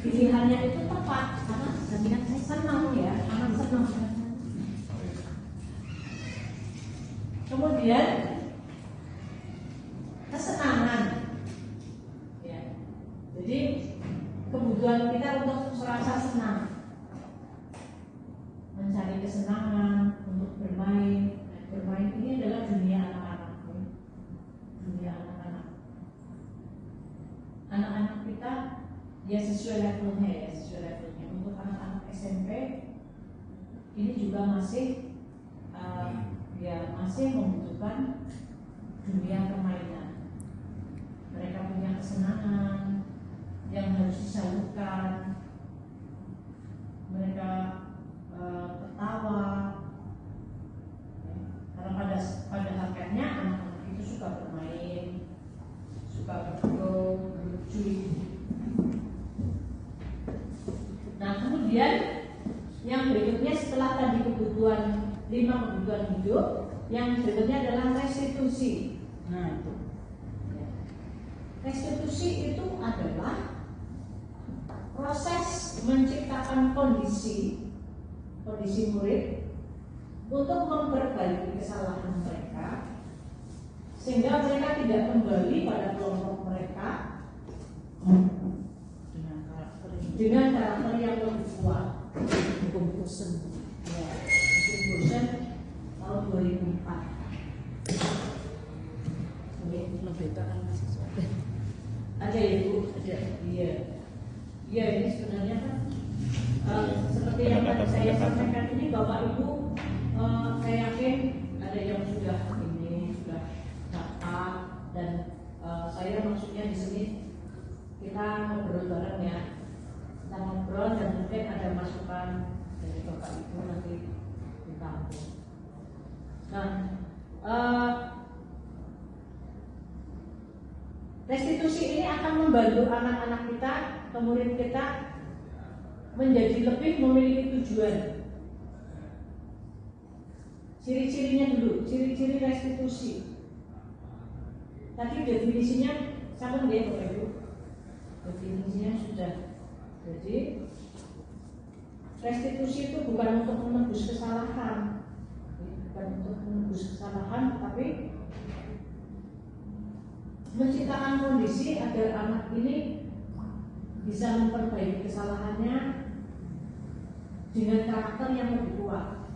pilihannya itu tepat karena senang ya, anak senang. Kemudian kesenangan, ya. Jadi kebutuhan kita untuk merasa senang, mencari kesenangan, untuk bermain. Bermain ini adalah dunia anak-anak, ya. Dunia anak-anak. Anak-anak kita ya sesuai levelnya, ya sesuai levelnya. Untuk anak-anak SMP ini juga masih masih membutuhkan dunia permainan. Mereka punya kesenangan yang harus disalurkan. Mereka tertawa. Karena pada hakikatnya anak-anak itu suka bermain, suka bergaul, lucu. Nah kemudian yang berikutnya setelah tadi kebutuhan 5 kebutuhan hidup, yang berikutnya adalah restitusi. Nah itu. Restitusi itu adalah proses menciptakan kondisi murid untuk memperbaiki kesalahan mereka, sehingga mereka tidak kembali pada kelompok mereka dengan karakter yang lebih kuat. Hukum Bosen, ya, Hukum Bosen tahun 2004. Lebih tahan mahasiswa. Ada ya Bu? Ada. Iya. Iya ini sebenarnya kan seperti yang tadi saya sampaikan ini Bapak Ibu, saya yakin ada yang sudah dapat, dan saya maksudnya di sini kita ngobrol bareng ya, kita ngobrol dan mungkin ada masukan dari Bapak Ibu nanti ditampung. Nah, restitusi ini akan membantu anak-anak kita, murid kita menjadi lebih memiliki tujuan. Ciri-cirinya dulu, ciri-ciri restitusi. Tadi definisinya sama dia Bapak Ibu. Definisinya sudah. Jadi restitusi itu bukan untuk menebus kesalahan, bukan untuk menebus kesalahan, tapi menciptakan kondisi agar anak ini bisa memperbaiki kesalahannya dengan karakter yang lebih kuat.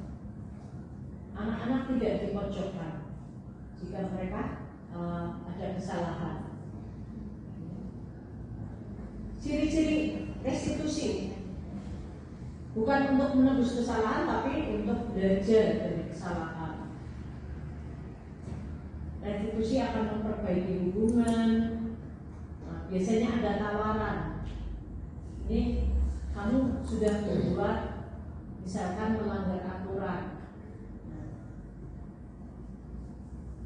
Anak-anak tidak dipojokkan jika mereka ada kesalahan. Ciri-ciri restitusi bukan untuk menebus kesalahan, tapi untuk belajar dari kesalahan. Restitusi akan memperbaiki hubungan. Nah, biasanya ada tawaran. Ini kamu sudah berbuat, misalkan melanggar aturan.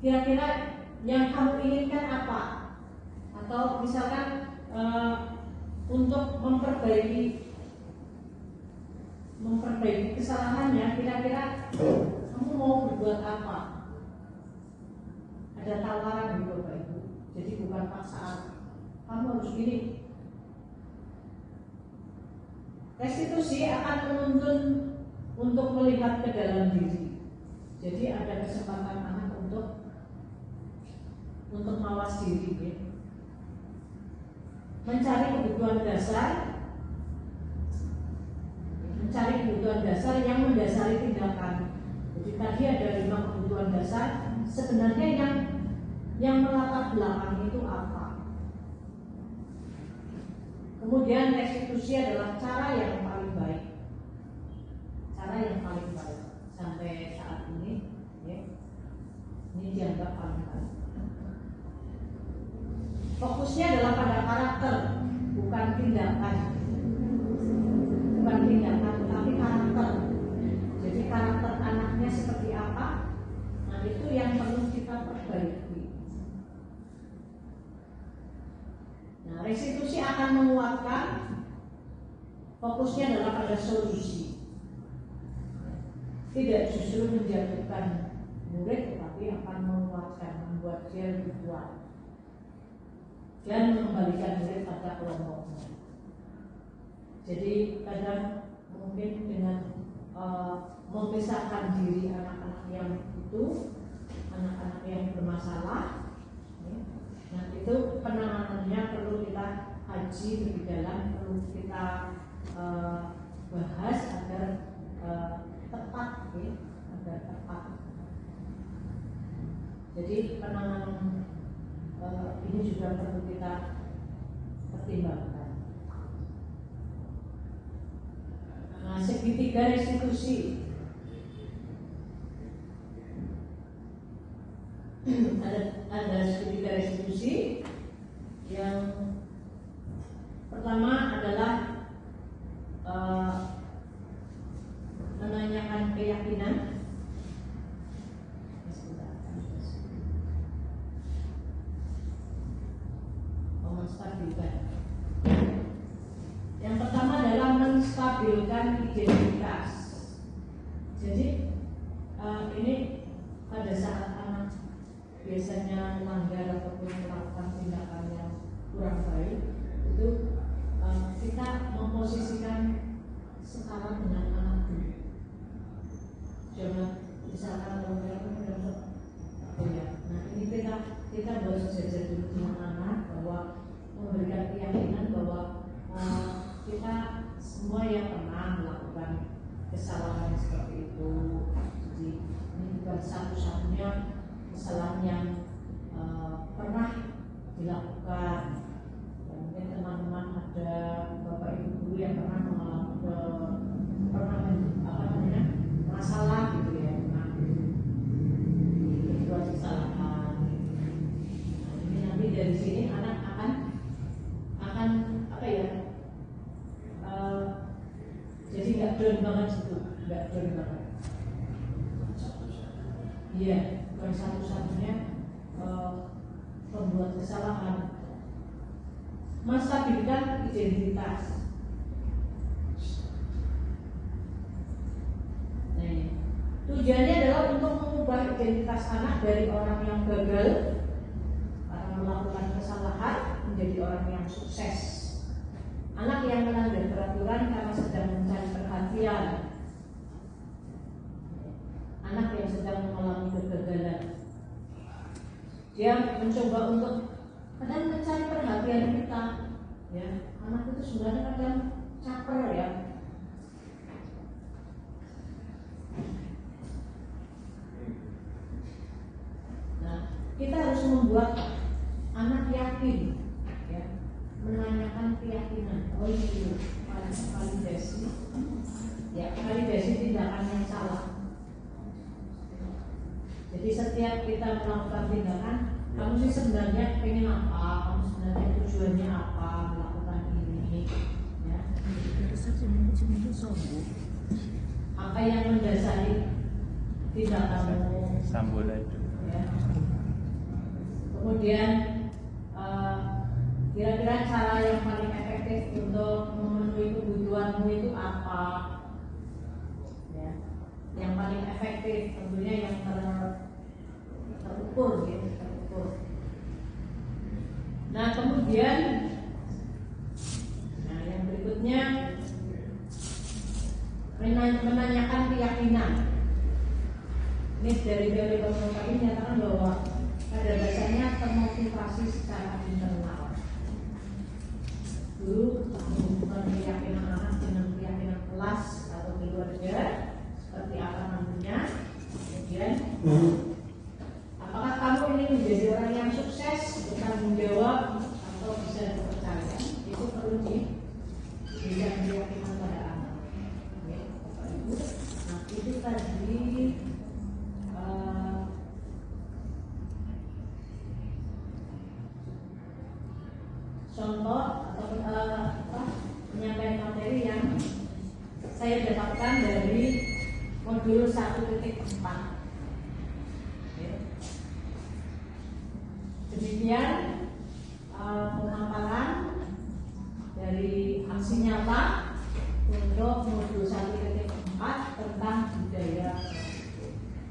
Kira-kira yang kamu inginkan apa? Atau misalkan untuk memperbaiki kesalahannya, kira-kira kamu mau berbuat apa? Ada tawaran gitu Bapak Ibu. Jadi bukan paksaan. Kamu harus gini. Restitusi akan menuntun untuk melihat ke dalam diri. Jadi ada kesempatan anak untuk mawas diri, ya. Mencari kebutuhan dasar yang mendasari tindakan. Jadi tadi ada 5 kebutuhan dasar. Sebenarnya yang melatar belakang itu apa? Kemudian restitusi adalah cara yang paling baik. Cara yang paling baik sampai saat ini, ya. Ini dianggap paling baik. Fokusnya adalah pada karakter, bukan tindakan. Bukan tindakan, tapi karakter. Jadi karakter anaknya seperti apa? Nah, itu yang perlu kita perbaiki. Nah, restitusi akan menguatkan, fokusnya adalah pada solusi. Tidak justru menjatuhkan murid, tetapi akan menguatkan, membuat dia lebih kuat dan mengembalikan murid pada kelompoknya. Jadi kadang mungkin dengan memisahkan diri anak-anak yang itu, anak-anak yang bermasalah, ya. Nah, itu penanganannya perlu kita kaji lebih dalam, perlu kita bahas agar tepat, ya, agar tepat. Jadi penanganan ini juga perlu kita pertimbangkan. Nah, segitiga restitusi ada segitiga restitusi. Yang pertama adalah menanyakan keyakinan. Menstabilkan. Yang pertama adalah menstabilkan identitas. Jadi ini pada saat anak biasanya melanggar ataupun melakukan tindakan yang kurang baik, itu kita memposisikan sekarang dengan anak dulu. Jangan misalkan kalau ya, nah ini kita harus sejajar dulu dengan anak, bahwa memberikan keyakinan bahwa kita semua yang pernah melakukan kesalahan seperti itu. Jadi ini bukan satu-satunya kesalahan yang pernah dilakukan. Ya, mungkin teman-teman ada bapak ibu guru yang pernah masalah gitu ya, pernah berbuat kesalahan. Nah, ini nanti dari sini anak akan apa ya? Jadi nggak down banget gitu, nggak down banget. Iya, bukan satu-satunya pembuat kesalahan. Menstabilkan identitas. Nah, tujuannya adalah untuk mengubah identitas anak dari orang yang gagal, orang melakukan kesalahan, menjadi orang yang sukses. Anak yang melanggar peraturan karena sedang mencari perhatian. Anak yang sedang mengalami kegagalan. Dia mencoba untuk kadang mencari perhatian kita. Ya, anak itu sebenarnya kadang caper ya. Nah, kita harus membuat anak yakin, ya, menanyakan keyakinan. Oh ini validasi, ya, validasi tindakan yang salah. Jadi setiap kita melakukan tindakan, kamu sih sebenarnya pengen apa? Kamu sebenarnya tujuannya apa melakukan ini? Ya. Apa yang mendasari tindakanmu? Ya. Kemudian kira-kira cara yang paling efektif untuk memenuhi kebutuhanmu itu apa? Ya. Yang paling efektif tentunya yang terukur, ya, terukur. Nah kemudian, yang berikutnya menanyakan keyakinan. Ini dari teori komunikasi menyatakan bahwa pada dasarnya termotivasi secara internal. Guru menghubungkan keyakinan anak dengan keyakinan kelas atau keluarga, seperti apa nantinya. Kemudian apakah kamu ingin menjadi orang yang sukses, bertanggung jawab, atau bisa dipercaya? Itu perlu beda keyakinan pada anak. Ya, Bapak Ibu. Nah, itu tadi contoh atau penyampaian materi yang saya dapatkan dari modul 1.4. Ya. Demikian pemaparan dari aksi nyata untuk modul 1.4 tentang budaya.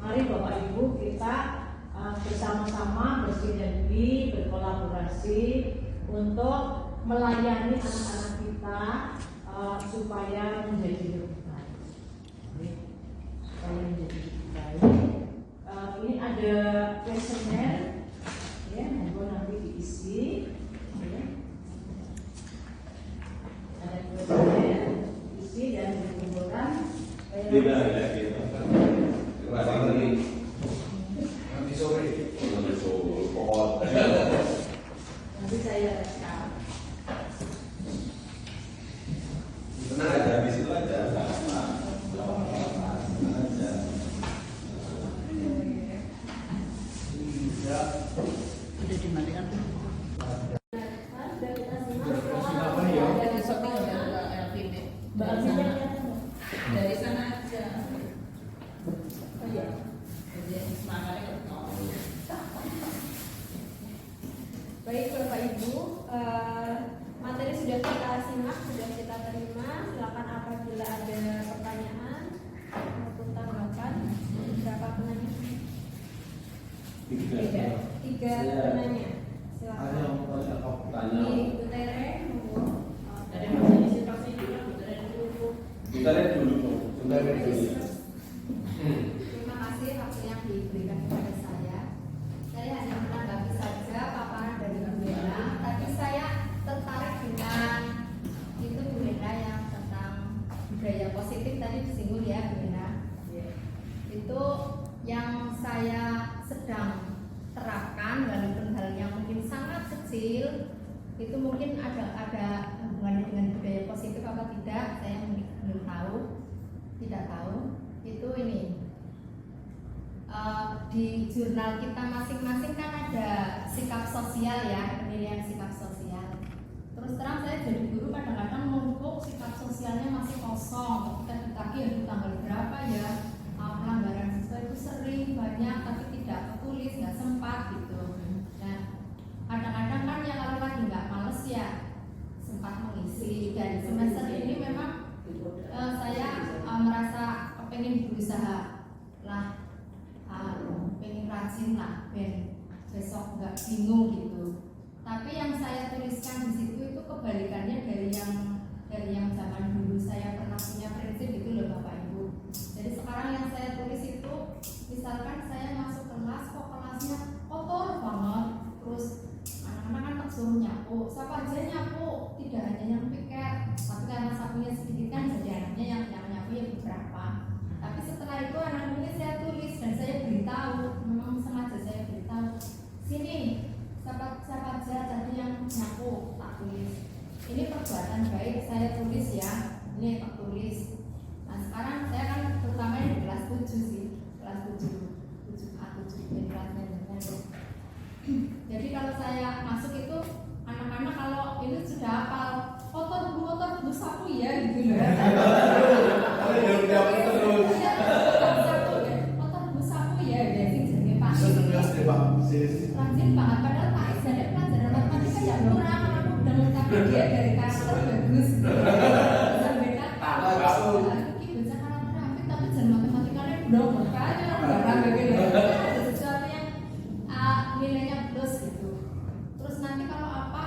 Mari Bapak Ibu kita bersama-sama bersinergi, berkolaborasi untuk melayani anak-anak kita supaya menjadi lebih baik. Supaya menjadi lebih baik. Ini ada kuesioner, ya, monggo nanti diisi. Ya. Ada kuesioner, diisi dan dikumpulkan. Tidak ya kita. Nanti sore. Pokok. Nanti saya rekam. Tenang aja, di situ aja. Tenang aja. Udah dimatikan. Sudah kita simak. Dari shopping ada LPD. Dari sana aja. Oh iya. Jadi semangatnya Baik Bapak Ibu, materi sudah kita simak, sudah kita terima. Silakan apabila ada pertanyaan maupun tanggapan. Berapa penanya? Tiga penanya. Silakan. Ini Bu Tere, monggo. ada partisipasi juga budaya dulu. Kita lihat dulu. Terima kasih waktu yang diberikan kepada saya. Saya hanya menanggapi saja paparan dari Bu Lena. Tadi saya tertarik dengan itu Bu Lena yang tentang budaya positif tadi disinggung ya Bu Lena. Itu yang saya sedang terapkan walaupun halnya mungkin sangat kecil. Itu mungkin ada hubungannya dengan budaya positif apa tidak, saya belum tahu, tidak tahu. Itu ini di jurnal kita masing-masing kan ada sikap sosial ya, penilaian sikap sosial. Terus terang saya jadi guru kadang-kadang menumpuk sikap sosialnya masih kosong. Ketika ditagih ya tanggal berapa ya, pelanggaran siswa itu sering banyak tapi tidak tertulis, nggak sempat gitu. Nah kadang-kadang kan ya kalau lagi nggak males ya sempat mengisi. Dan semester ini memang saya merasa pengen berusaha lah, pengen rajin lah, ben besok nggak bingung gitu. Tapi yang saya tuliskan di situ itu kebalikannya dari yang zaman dulu saya pernah punya prinsip itu loh Bapak Ibu. Jadi sekarang yang saya tulis itu, misalkan saya masuk kelas kok kelasnya kotor banget, terus anak-anak kan tak suruh nyapu, siapa aja nyapu, tidak hanya yang piket, tapi karena sapunya sedikit kan jadi anaknya yang nyapu ya beberapa. Tapi setelah itu anak ini saya tulis dan saya beritahu, memang sengaja saya beritahu, sini siapa aja tadi yang nyapu, tak tulis. Ini perbuatan baik saya tulis ya, ini tak tulis. Nah sekarang saya kan terutama di kelas 7 sih, kelas 7A7 di kelas manajemen. Jadi kalau saya masuk itu anak-anak kalau ini sudah hafal kotor bu sapu ya gitu loh. Kotor bu sapu ya jadi jadi pasti. Rajin banget padahal tak jadi pelajaran matematika ya kurang, aku udah mencapai dia dari karakter bagus. Sampai kata ini baca karakter rapih tapi jangan matematikanya udah makanya orang gitu. Ada sesuatu yang nilainya plus gitu. Terus nanti kalau apa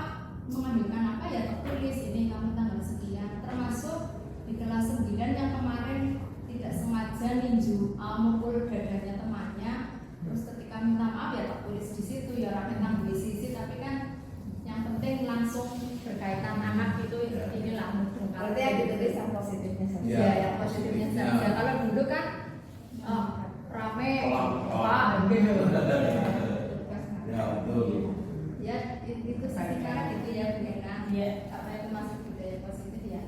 mengambilkan apa ya tertulis ini kamu tanggal sekian. Termasuk di kelas 9 yang kemarin tidak sengaja ninju mukul dadanya temannya. Terus ketika minta maaf ya tertulis di situ ya orang tentang di sisi, tapi kan yang penting langsung berkaitan anak itu inilah mudeng. Berarti yang ditulis yang positifnya saja. Ya, yang positifnya saja. Kalau dulu kan rame apa gitu. Ya betul. Ya itu sekarang gitu ya Bu Ena. Iya. Apa itu masuk budaya positif ya.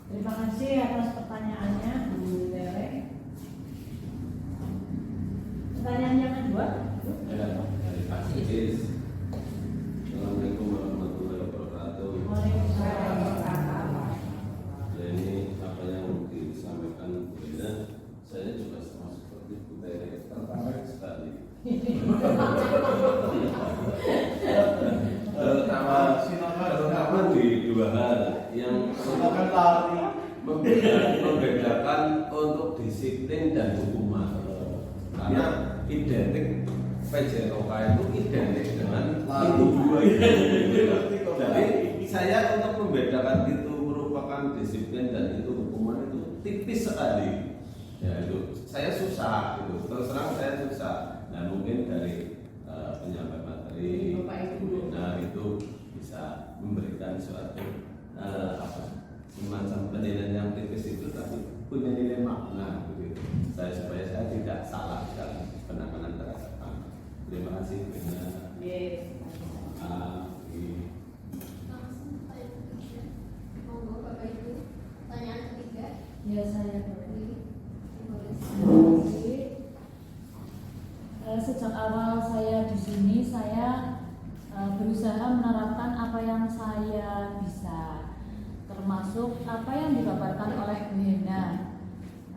Terima kasih atas pertanyaannya Bu Tere. Pertanyaan yang kedua. Ya, dari Pak Sidis. Assalamualaikum warahmatullahi wabarakatuh. Waalaikumsalam. Ya, ini apa yang disampaikan Bu Ina, saya juga sama seperti Bu Tere, tertarik sekali. Terutama di dua hal yang membedakan untuk disiplin dan hukuman. Karena identik PJOK itu identik dengan itu dua itu. Jadi saya untuk membedakan itu merupakan disiplin dan itu hukuman itu tipis sekali. Ya itu saya susah gitu. Terus terang saya susah. Nah mungkin dari penyampaian materi, nah itu bisa memberikan suatu semacam penilaian yang tipis itu tapi punya nilai makna begitu. Supaya saya tidak salah dalam penanganan terhadap anak. Terima kasih banyak. Monggo Bapak Ibu. Pertanyaan ketiga. Ya saya beri. Sejak awal saya di sini saya berusaha menerapkan apa yang saya bisa, termasuk apa yang dipaparkan oleh Bu Hena.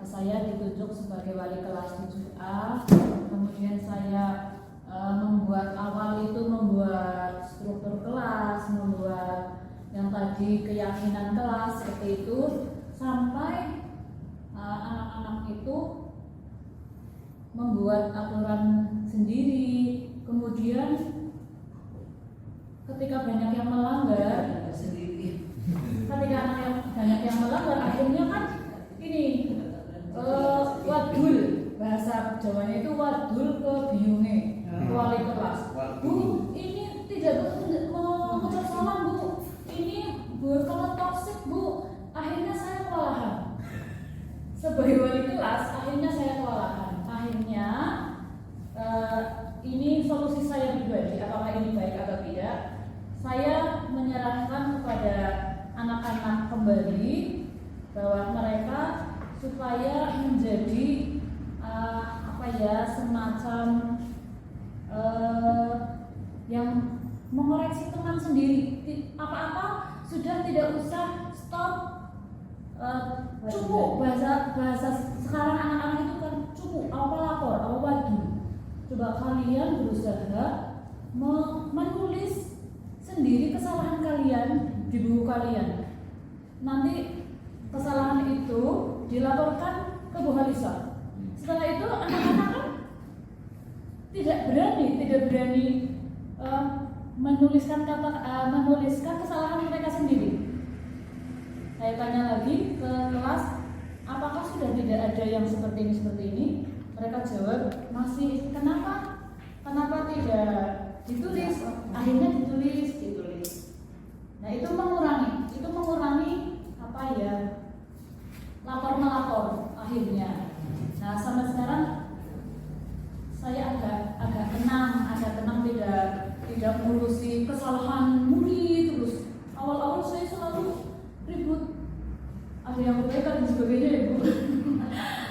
Saya ditunjuk sebagai wali kelas 7A, kemudian saya membuat struktur kelas, membuat yang tadi keyakinan kelas seperti itu, sampai anak-anak itu membuat aturan sendiri. Kemudian ketika banyak yang melanggar, banyak yang melanggar, akhirnya kan ini wadul, bahasa Jawanya itu wadul ke biunge, wali kelas. Bu, ini tidak mengucap salam Bu, ini kalau toksik Bu. Akhirnya saya kewalahan. Sebagai wali kelas, akhirnya saya kewalahan. Akhirnya ini solusi saya pribadi, apakah ini baik atau tidak, saya menyerahkan kepada anak-anak kembali bahwa mereka supaya menjadi semacam yang mengoreksi teman sendiri. Apa-apa sudah tidak usah stop cukup. Bahasa sekarang anak-anak itu kan cukup, apa lapor, apa wadu. Coba kalian berusaha menulis sendiri kesalahan kalian di buku kalian. Nanti kesalahan itu dilaporkan ke Bu Halisa. Setelah itu anak-anak kan tidak berani menuliskan kesalahan mereka sendiri. Saya tanya lagi ke kelas, apakah sudah tidak ada yang seperti ini? Mereka jawab masih. Kenapa tidak ditulis? Akhirnya ditulis. Nah itu mengurangi lapor melapor akhirnya. Nah sampai sekarang saya agak tenang tidak mengurusi kesalahan murid terus. Awal-awal saya selalu ribut, ada yang berbeda dan sebagainya ya Bu.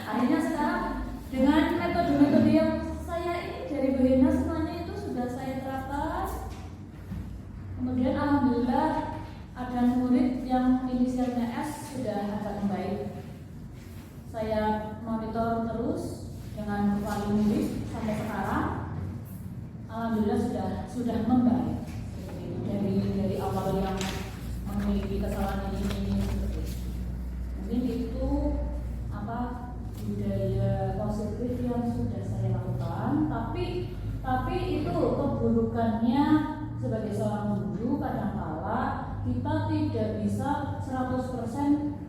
Akhirnya sekarang dengan metode-metode yang saya ini dari Bu Hena semuanya itu sudah saya terapkan. Kemudian alhamdulillah ada murid yang inisialnya S sudah agak membaik. Saya monitor terus dengan wali murid sampai sekarang. Alhamdulillah sudah membaik. Dari awal yang memiliki kesalahan ini seperti itu. Mungkin itu budaya positif yang sudah saya lakukan, tapi itu keburukannya sebagai seorang guru kadangkala kita tidak bisa 100%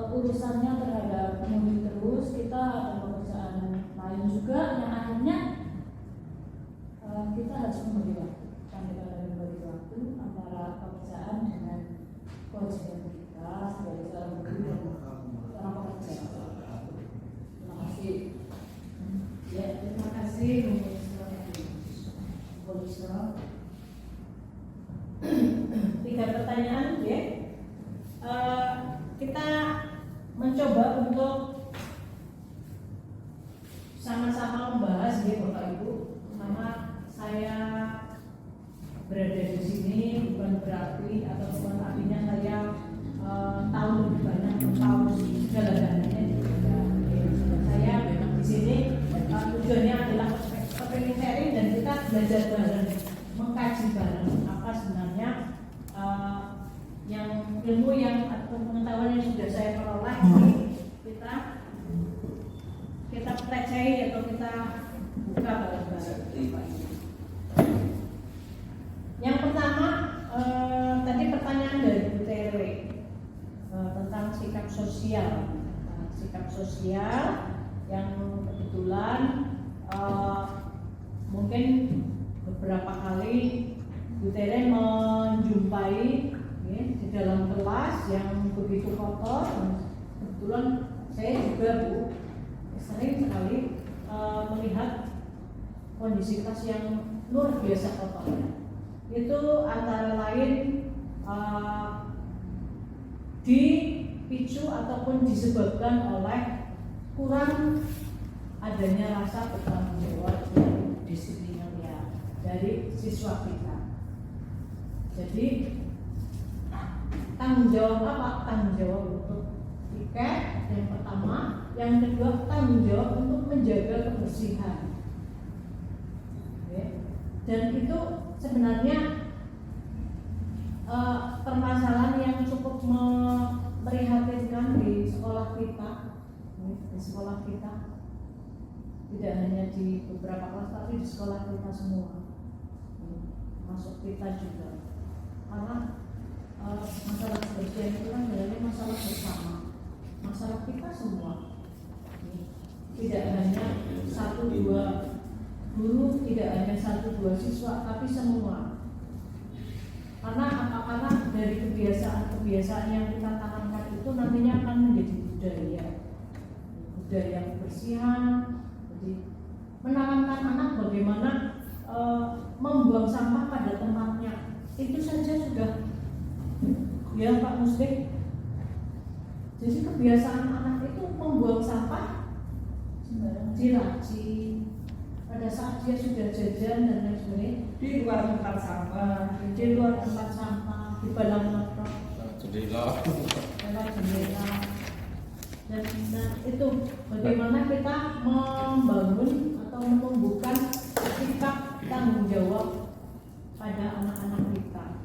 urusannya terhadap murid terus. Kita ada pekerjaan lain juga yang akhirnya kita harus membagi waktu. Membagi waktu antara pekerjaan dengan kewajiban kita sebagai seorang guru dan seorang pekerja. Terima kasih. Ya, terima kasih Bu Isra. 3 pertanyaan ya. Kita berada di sini bukan berarti atau bukan artinya saya tahu lebih banyak tentang segala-galanya. Saya memang di sini tujuannya adalah kepengen sharing dan kita belajar bareng, mengkaji bareng apa sebenarnya yang ilmu yang atau pengetahuan yang sudah saya peroleh ini kita pelajari atau kita buka bareng-bareng. Yang pertama tadi pertanyaan dari Bu Tere tentang sikap sosial yang kebetulan mungkin beberapa kali Bu Tere menjumpai di dalam kelas yang begitu kotor. Kebetulan saya juga Bu sering sekali melihat kondisi kelas yang luar biasa kotornya. Itu antara lain dipicu ataupun disebabkan oleh kurang adanya rasa bertanggung jawab dan disiplinnya dari siswa kita. Jadi tanggung jawab apa? Tanggung jawab untuk tiket yang pertama, yang kedua tanggung jawab untuk menjaga kebersihan. Dan itu sebenarnya permasalahan yang cukup memprihatinkan di sekolah kita, tidak hanya di beberapa kelas tapi di sekolah kita semua, masuk kita juga, karena masalah kebersihan itu kan sebenarnya masalah bersama, masalah kita semua, tidak hanya 1-2 guru, tidak hanya 1-2 siswa, tapi semua. Karena apa? Karena dari kebiasaan yang kita tanamkan itu nantinya akan menjadi budaya kebersihan. Jadi menanamkan anak bagaimana membuang sampah pada tempatnya, itu saja sudah ya Pak Muslim. Jadi kebiasaan anak itu membuang sampah di laci pada saat dia sudah jajan dan lain sebagainya, di luar tempat sampah, di balang motor, jendela. Dan itu bagaimana kita membangun atau menumbuhkan sikap tanggung jawab pada anak-anak kita.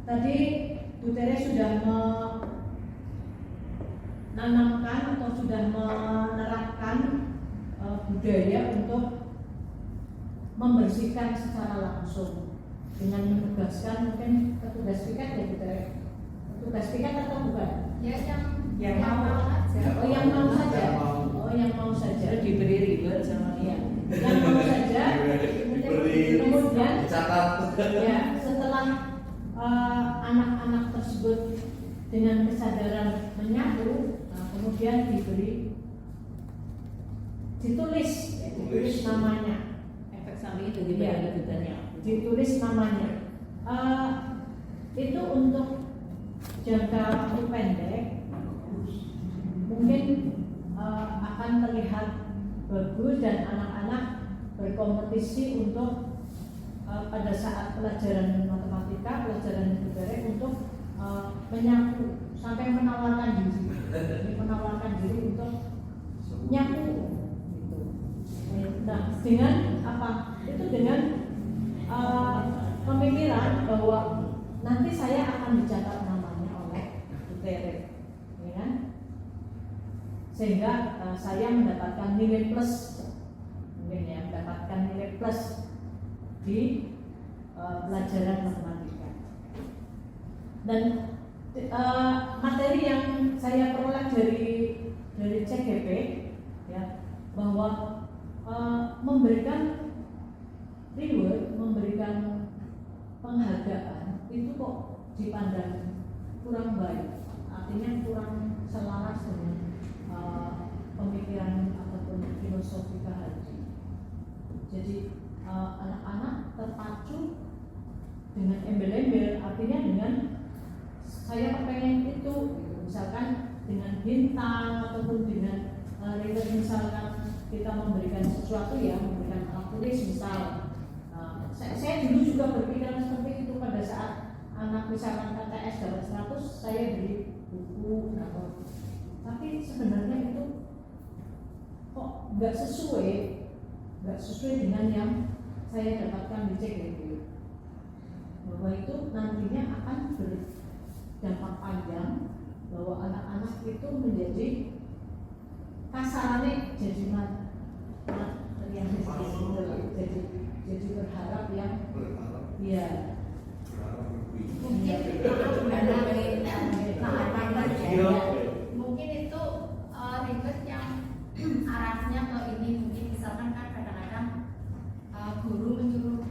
Tadi Bu Tere sudah menanamkan atau sudah menerapkan budaya untuk membersihkan secara langsung dengan menugaskan mungkin petugas piket ya Bu Tere. Petugas piket atau bukan? Ya yang mau saja. Oh yang mau saja diberi ribet sama dia. Yang mau saja. Kemudian ya setelah anak-anak tersebut dengan kesadaran menyatu, kemudian ditulis namanya. Efek samping itu gimana kebutuhannya? Ditulis namanya. Itu untuk jangka waktu pendek mungkin akan terlihat bagus dan anak-anak berkompetisi untuk pada saat pelajaran matematika, pelajaran budaya untuk menyapu sampai menawarkan diri untuk nyapu gitu. Nah, dengan apa? Itu dengan pemikiran bahwa nanti saya akan dicatat namanya oleh Bu Tere, ya kan? Sehingga saya mendapatkan nilai plus, mungkin ya, mendapatkan nilai plus di pelajaran matematika. Dan materi yang saya peroleh dari CGP ya, bahwa memberikan reward, memberikan penghargaan itu kok dipandang kurang baik, artinya kurang selaras dengan pemikiran ataupun filosofi Kahaji. Jadi anak-anak terpacu dengan embel-embel, artinya dengan saya kepengen itu, misalkan dengan bintang ataupun dengan reward misalkan kita memberikan sesuatu ya, memberikan alat tulis misal. Saya dulu juga berpikiran seperti itu pada saat anak misalkan KTS dapat 100, saya beli buku atau, tapi sebenarnya itu kok nggak sesuai dengan yang saya dapatkan di CGD, bahwa itu nantinya akan berdampak panjang, bahwa anak-anak itu menjadi kasarannya jadi yang jadi berharap yang ya Mungkin mungkin itu ribet yang arahnya ke ini. Mungkin misalkan kan kadang-kadang guru menyuruh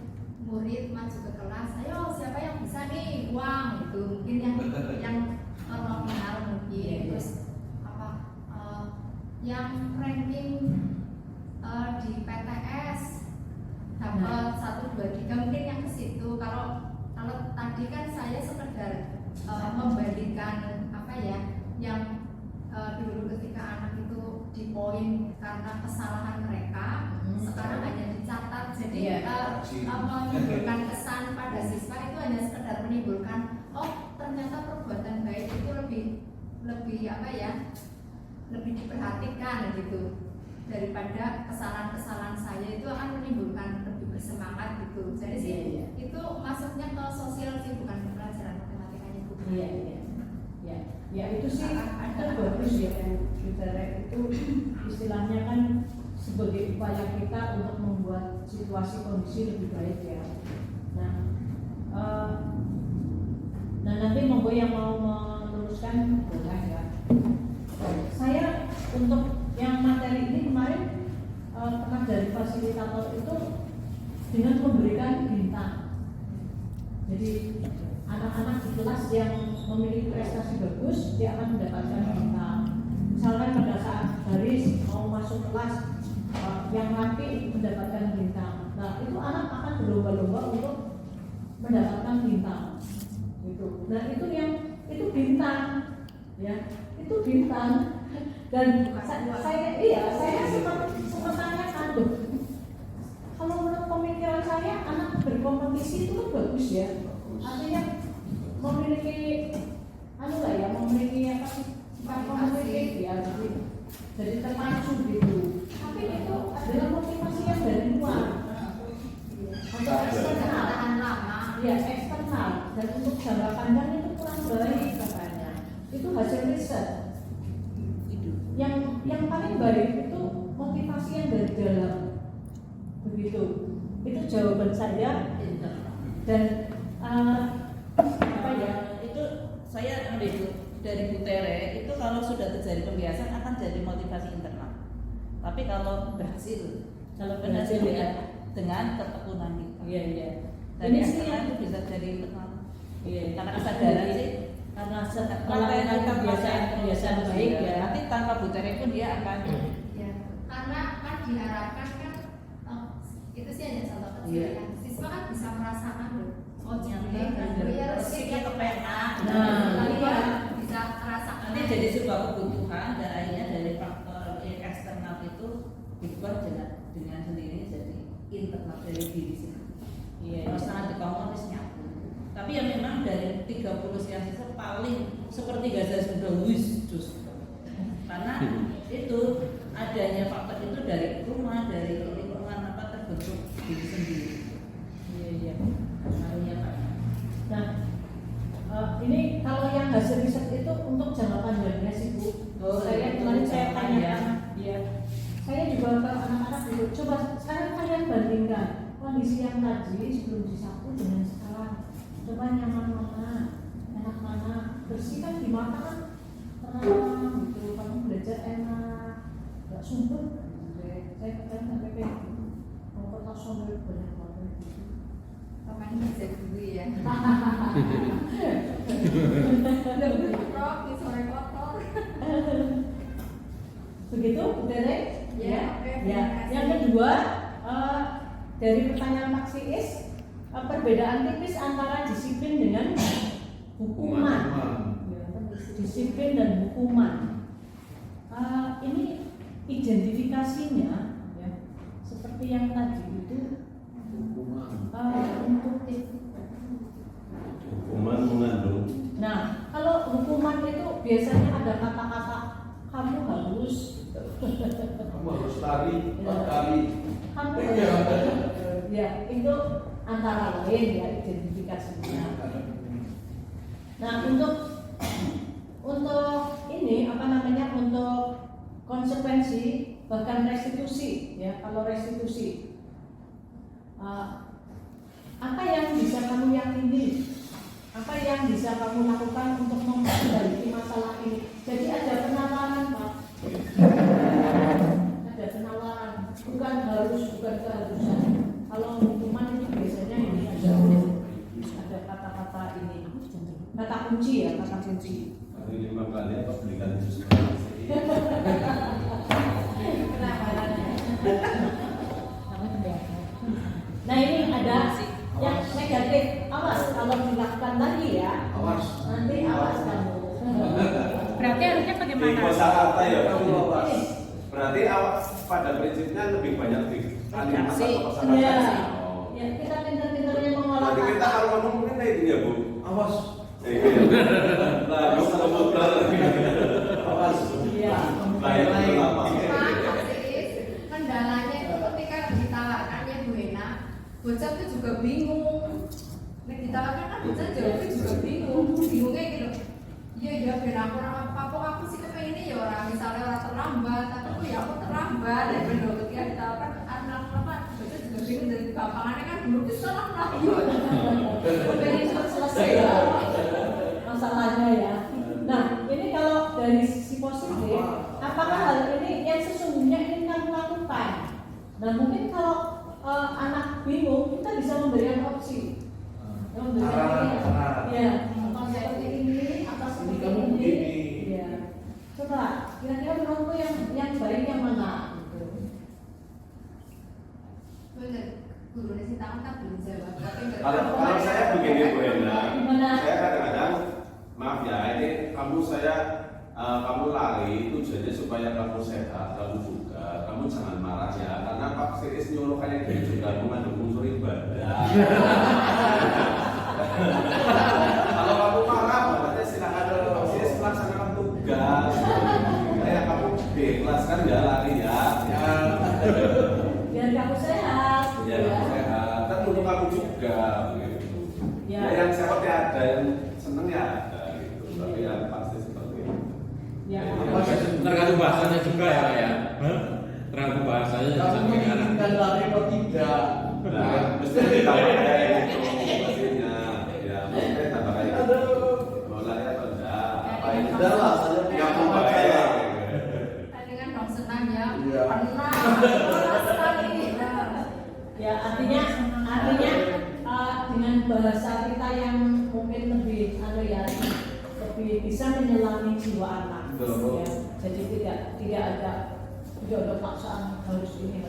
murid maju ke kelas, ayo siapa yang bisa nih uang gitu, mungkin yang nominal mungkin, terus apa yang ranking di PTS dapat 1, 2, 3 mungkin yang ke situ. Kalau tadi kan saya sekedar membandingkan apa ya yang dulu ketika anak itu di poin karena kesalahan mereka, sekarang hanya dicatat, jadi menimbulkan kesan pada siswa itu hanya sekedar menimbulkan, oh ternyata perbuatan baik itu lebih apa ya, lebih diperhatikan gitu, daripada kesalahan-kesalahan saya itu akan menimbulkan lebih bersemangat gitu. Jadi sih itu masuknya ke sosial sih, bukan ke pelajaran matematikanya bu. Ya itu sih ada bagus ya Bu Jutere, itu istilahnya kan sebagai upaya kita untuk membuat situasi kondisi lebih baik ya. Nah nanti monggo yang mau meneruskan boleh ya. Saya untuk yang materi ini kemarin pernah dari fasilitator itu dengan memberikan bintang. Jadi anak-anak di kelas yang memiliki prestasi bagus dia akan mendapatkan bintang. Misalkan pada saat baris mau masuk kelas yang rapi mendapatkan bintang. Nah itu anak akan berlomba-lomba untuk mendapatkan bintang. Gitu. Nah itu bintang, ya itu bintang. Dan saya sempat tanyakan tuh, kalau menurut pemikiran saya anak berkompetisi itu kan bagus ya, artinya memiliki memiliki apa sih, sifat kompetitif ya, jadi terpacu gitu. Tapi itu adalah motivasi yang dari luar atau eksternal, ya eksternal, dan untuk jangka panjang itu kurang baik katanya. Itu hasil riset. Yang paling baik itu motivasi yang dari dalam, begitu. Itu jawaban saya. Dan apa ya, itu saya ambil dari Bu Tere, itu kalau sudah terjadi pembiasan akan jadi motivasi internal. Tapi kalau berhasil ya, dengan ketekunan kita. Iya. Dari eksternal itu bisa jadi internal. Iya. Karena kesadaran sih. Karena melakukan kebiasaan baik ya. Nanti tanpa Bu Tere pun dia akan. Ya, karena kan diharapkan kan itu sih hanya contoh kecil kan. Siswa kan bisa merasakan loh. Oh ya rezekinya kepenak. Bisa merasakan. Nanti jadi sebuah kebutuhan dan akhirnya dari faktor eksternal itu dibuat dengan sendiri jadi internal dari diri sendiri. Kalau sangat dikompres nyatu. Tapi yang memang dari 30 sekian siswa paling seperti Gaza sudah justru karena itu adanya faktor itu dari rumah, dari lingkungan terbentuk diri sendiri. Iya. Nah, ini kalau yang hasil riset itu untuk jangka panjangnya sih Bu. Saya kemarin saya tanyakan, ya. Saya juga ke anak-anak dulu. Coba sekarang kalian bandingkan kondisi yang tadi sebelum disapu dengan sekarang. Coba nyaman mana, enak mana, bersih kan di mata kan tenang gitu, kamu belajar enak, nggak sumpah. Saya katakan sampai kayak gitu, mau kertas sampai banyak banget. Pokoknya belajar dulu ya. Lebih rock di sore kotor. Begitu, Bu Tere? Ya. Yang kedua, dari pertanyaan Pak Siis, perbedaan tipis antara disiplin dengan hukuman. Disiplin dan hukuman. Ini identifikasinya yang tadi itu untuk Hukuman mengandung. Nah, kalau hukuman itu biasanya ada kata-kata kamu harus Kamu harus lari 4 kali. kamu ya itu antara lain ya identifikasinya. Nah, untuk ini apa namanya, untuk konsekuensi bahkan restitusi ya, kalau restitusi apa yang bisa kamu yakini, apa yang bisa kamu lakukan untuk memperbaiki masalah ini. Jadi ada penawaran Pak, ada penawaran, bukan keharusan. Kalau hukuman itu biasanya ini ada kata-kata ini, kata kunci ya, kata kunci. Hari 5 kali apa belikan jus. Nah ini ada yang negatif, awas kalau dilakukan lagi ya, Awas. nanti awas kamu. Berarti harusnya Di bagaimana? kosakata ya kamu awas. Berarti awas pada prinsipnya lebih banyak di kalimat atau kosakata. Iya. Oh. Ya kita pintar-pintarnya mengolah Nanti kita kata. kalau ngomong mungkin kayak gini ya Bu. Awas. Nah, kalau muter awas. Iya. Bayar apa? Kendalanya itu ketika ditawarkannya Bu Ena, bocah itu juga bingung. Nek ditawarkan kan bocah jawabnya juga bingungnya gitu. Iya ben aku sih kepengennya ya orang misalnya orang terlambat, tapi ya aku terlambat. Dan benar ketika ditawarkan anak apa, bocah juga bingung dari gampangnya kan dulu bisa lah. Udah ini selesai ya masalahnya ya. Nah ini kalau dari sisi positif, apakah hal ini yang sesungguhnya ingin kamu lakukan? Nah mungkin kalau anak bingung, kita bisa memberikan opsi. Arah. Ya, seperti ini atau seperti kamu ini. begini. Ya. Coba kira-kira menurutmu yang baik yang mana? Bener, gurunya si tahu kan belum jawab. Tapi nggak Kalau tahu. saya begini Bu Ena, Gimana? saya kadang-kadang maaf ya, ini kamu kamu lari tujuannya supaya kamu sehat, kamu juga, kamu jangan marah ya, karena Pak Siris nyuruh kayak gitu juga mengandung unsur ibadah. Kalau kamu marah, berarti silakan Pak Siris melaksanakan tugas. Kayak kamu ikhlaskan ya lari ya. Biar kamu sehat. Ya, sehat. Kan untuk kamu juga. Gitu. Ya. Ya, yang sehat ya ada, yang seneng ya ada. Gitu. Tapi ya pasti seperti itu. Ya. Tergantung bahasanya juga ya Pak ya. Tergantung bahasanya Kamu menginginkan lari atau tidak? Nah, mesti ditambah kayak itu pastinya. Ya, mesti tambah kayak itu. Mau lari atau enggak? Apa ini? Udah lah, saya Yang punya baik. Tadi kan dong senang ya, Iya. pernah sekali. Ya artinya dengan bahasa kita yang mungkin lebih lebih bisa menyelami jiwa anak. Betul. Ya. Jadi tidak ada paksaan harus ini.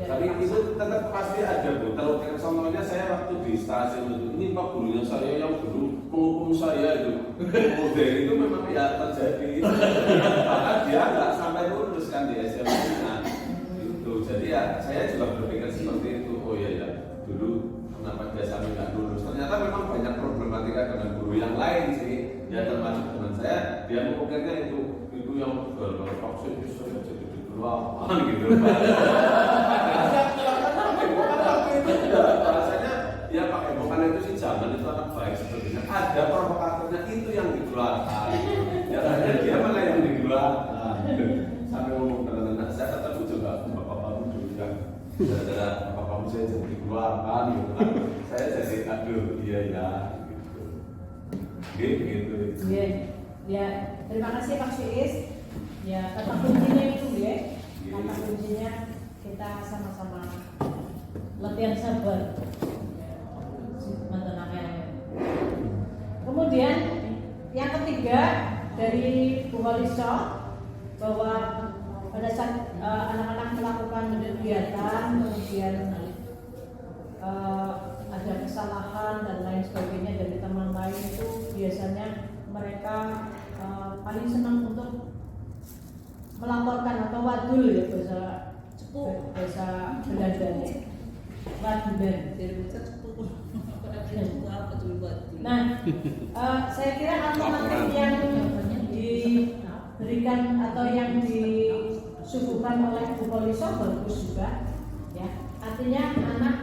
Ya, Tapi dipaksa. itu tetap pasti ada Bu. Kalau contohnya saya waktu di stasiun itu, ini Pak gurunya saya yang dulu menghukum saya itu. Model itu memang ya terjadi. Bahkan dia nggak sampai lulus kan di SMA-nya. Itu. Jadi ya saya juga berpikir seperti itu. Oh iya ya, dulu kenapa dia sampai nggak lulus? Ternyata memang banyak problematika dengan guru yang lain sih. Ya termasuk dengan saya, dia memikirnya itu yang gara-gara vaksin itu saya jadi dulu apaan gitu. Bahasanya ya pakai bukan itu sih jangan itu anak baik sebetulnya. Ada provokatornya itu yang dikeluarkan. Ya karena dia malah yang dikeluarkan. Sampai ngomong dengan anak saya ketemu juga bapak kamu dulu yang gara-gara bapak kamu saya jadi dikeluarkan gitu kan. Saya jadi aduh iya ya gitu. Ya, ya, terima kasih Pak Siis. Ya, kata kuncinya itu ya. Kata kuncinya kita sama-sama latihan sabar. Kemudian yang ketiga dari Bu Waliso bahwa pada saat anak-anak melakukan kegiatan kemudian ada kesalahan dan lain sebagainya dari teman lain itu biasanya mereka paling senang untuk melaporkan atau wadul ya bahasa bahasa Belanda Ragunan. Nah, saya kira alternatif yang diberikan atau yang disuguhkan oleh Bu Poliso bagus juga, ya. Artinya anak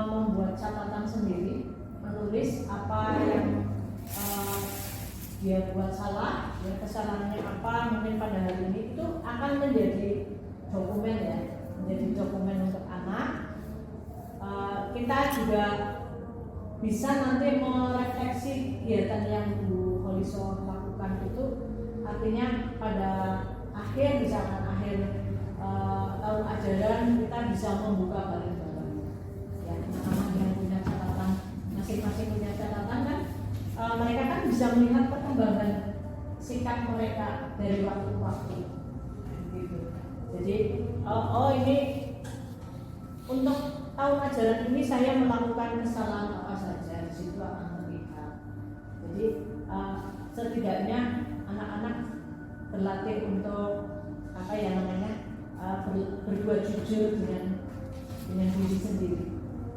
membuat catatan sendiri, menulis apa yang dia buat salah, ya, kesalahannya apa, mungkin pada hari ini itu akan menjadi dokumen, ya, menjadi dokumen untuk anak. Kita juga bisa nanti merefleksi kegiatan yang Bu Holiso lakukan itu, artinya pada akhir, misalkan akhir tahun ajaran kita bisa membuka bareng-bareng, ya, anak-anak yang punya catatan, masing-masing punya catatan kan, mereka kan bisa melihat perkembangan sikap mereka dari waktu ke waktu, gitu. Jadi ini untuk tahun ajaran ini saya melakukan kesalahan apa saja, di situ akan terlihat. Jadi setidaknya anak-anak berlatih untuk apa ya namanya, berbuat jujur dengan diri sendiri,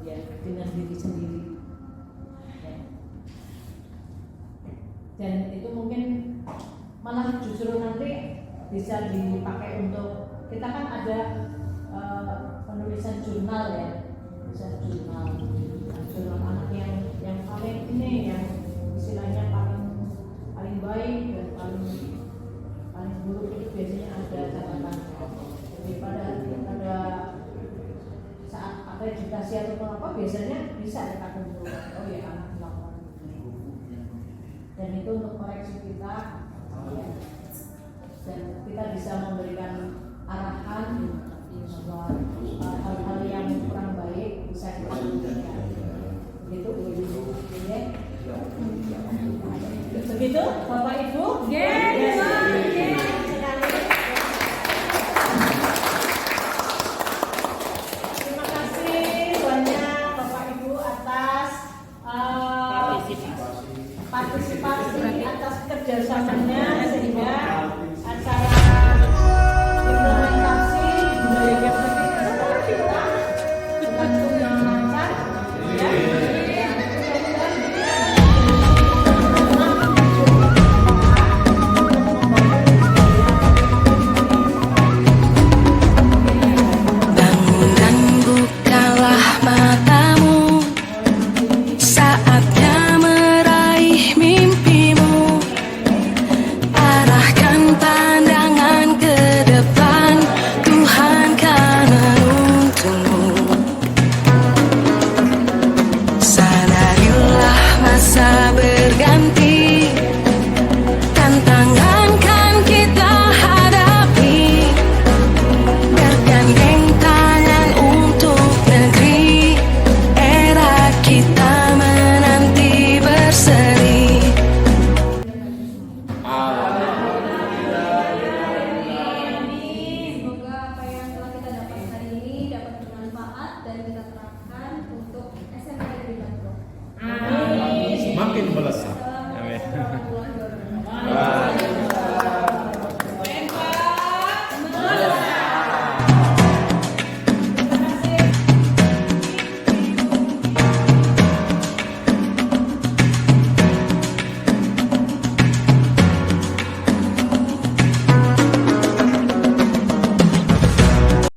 ya, dengan diri sendiri. Ya. Dan itu mungkin malah justru nanti bisa dipakai untuk, kita kan ada penulisan jurnal, ya, penulisan jurnal anak yang paling ini, yang istilahnya paling baik dan paling buruk itu biasanya ada catatan. Jadi pada saat apa edukasi atau apa biasanya bisa kita kumpulkan, oh ya anak melakukan ini, dan itu untuk koreksi kita, ya. Dan kita bisa memberikan arahan bahwa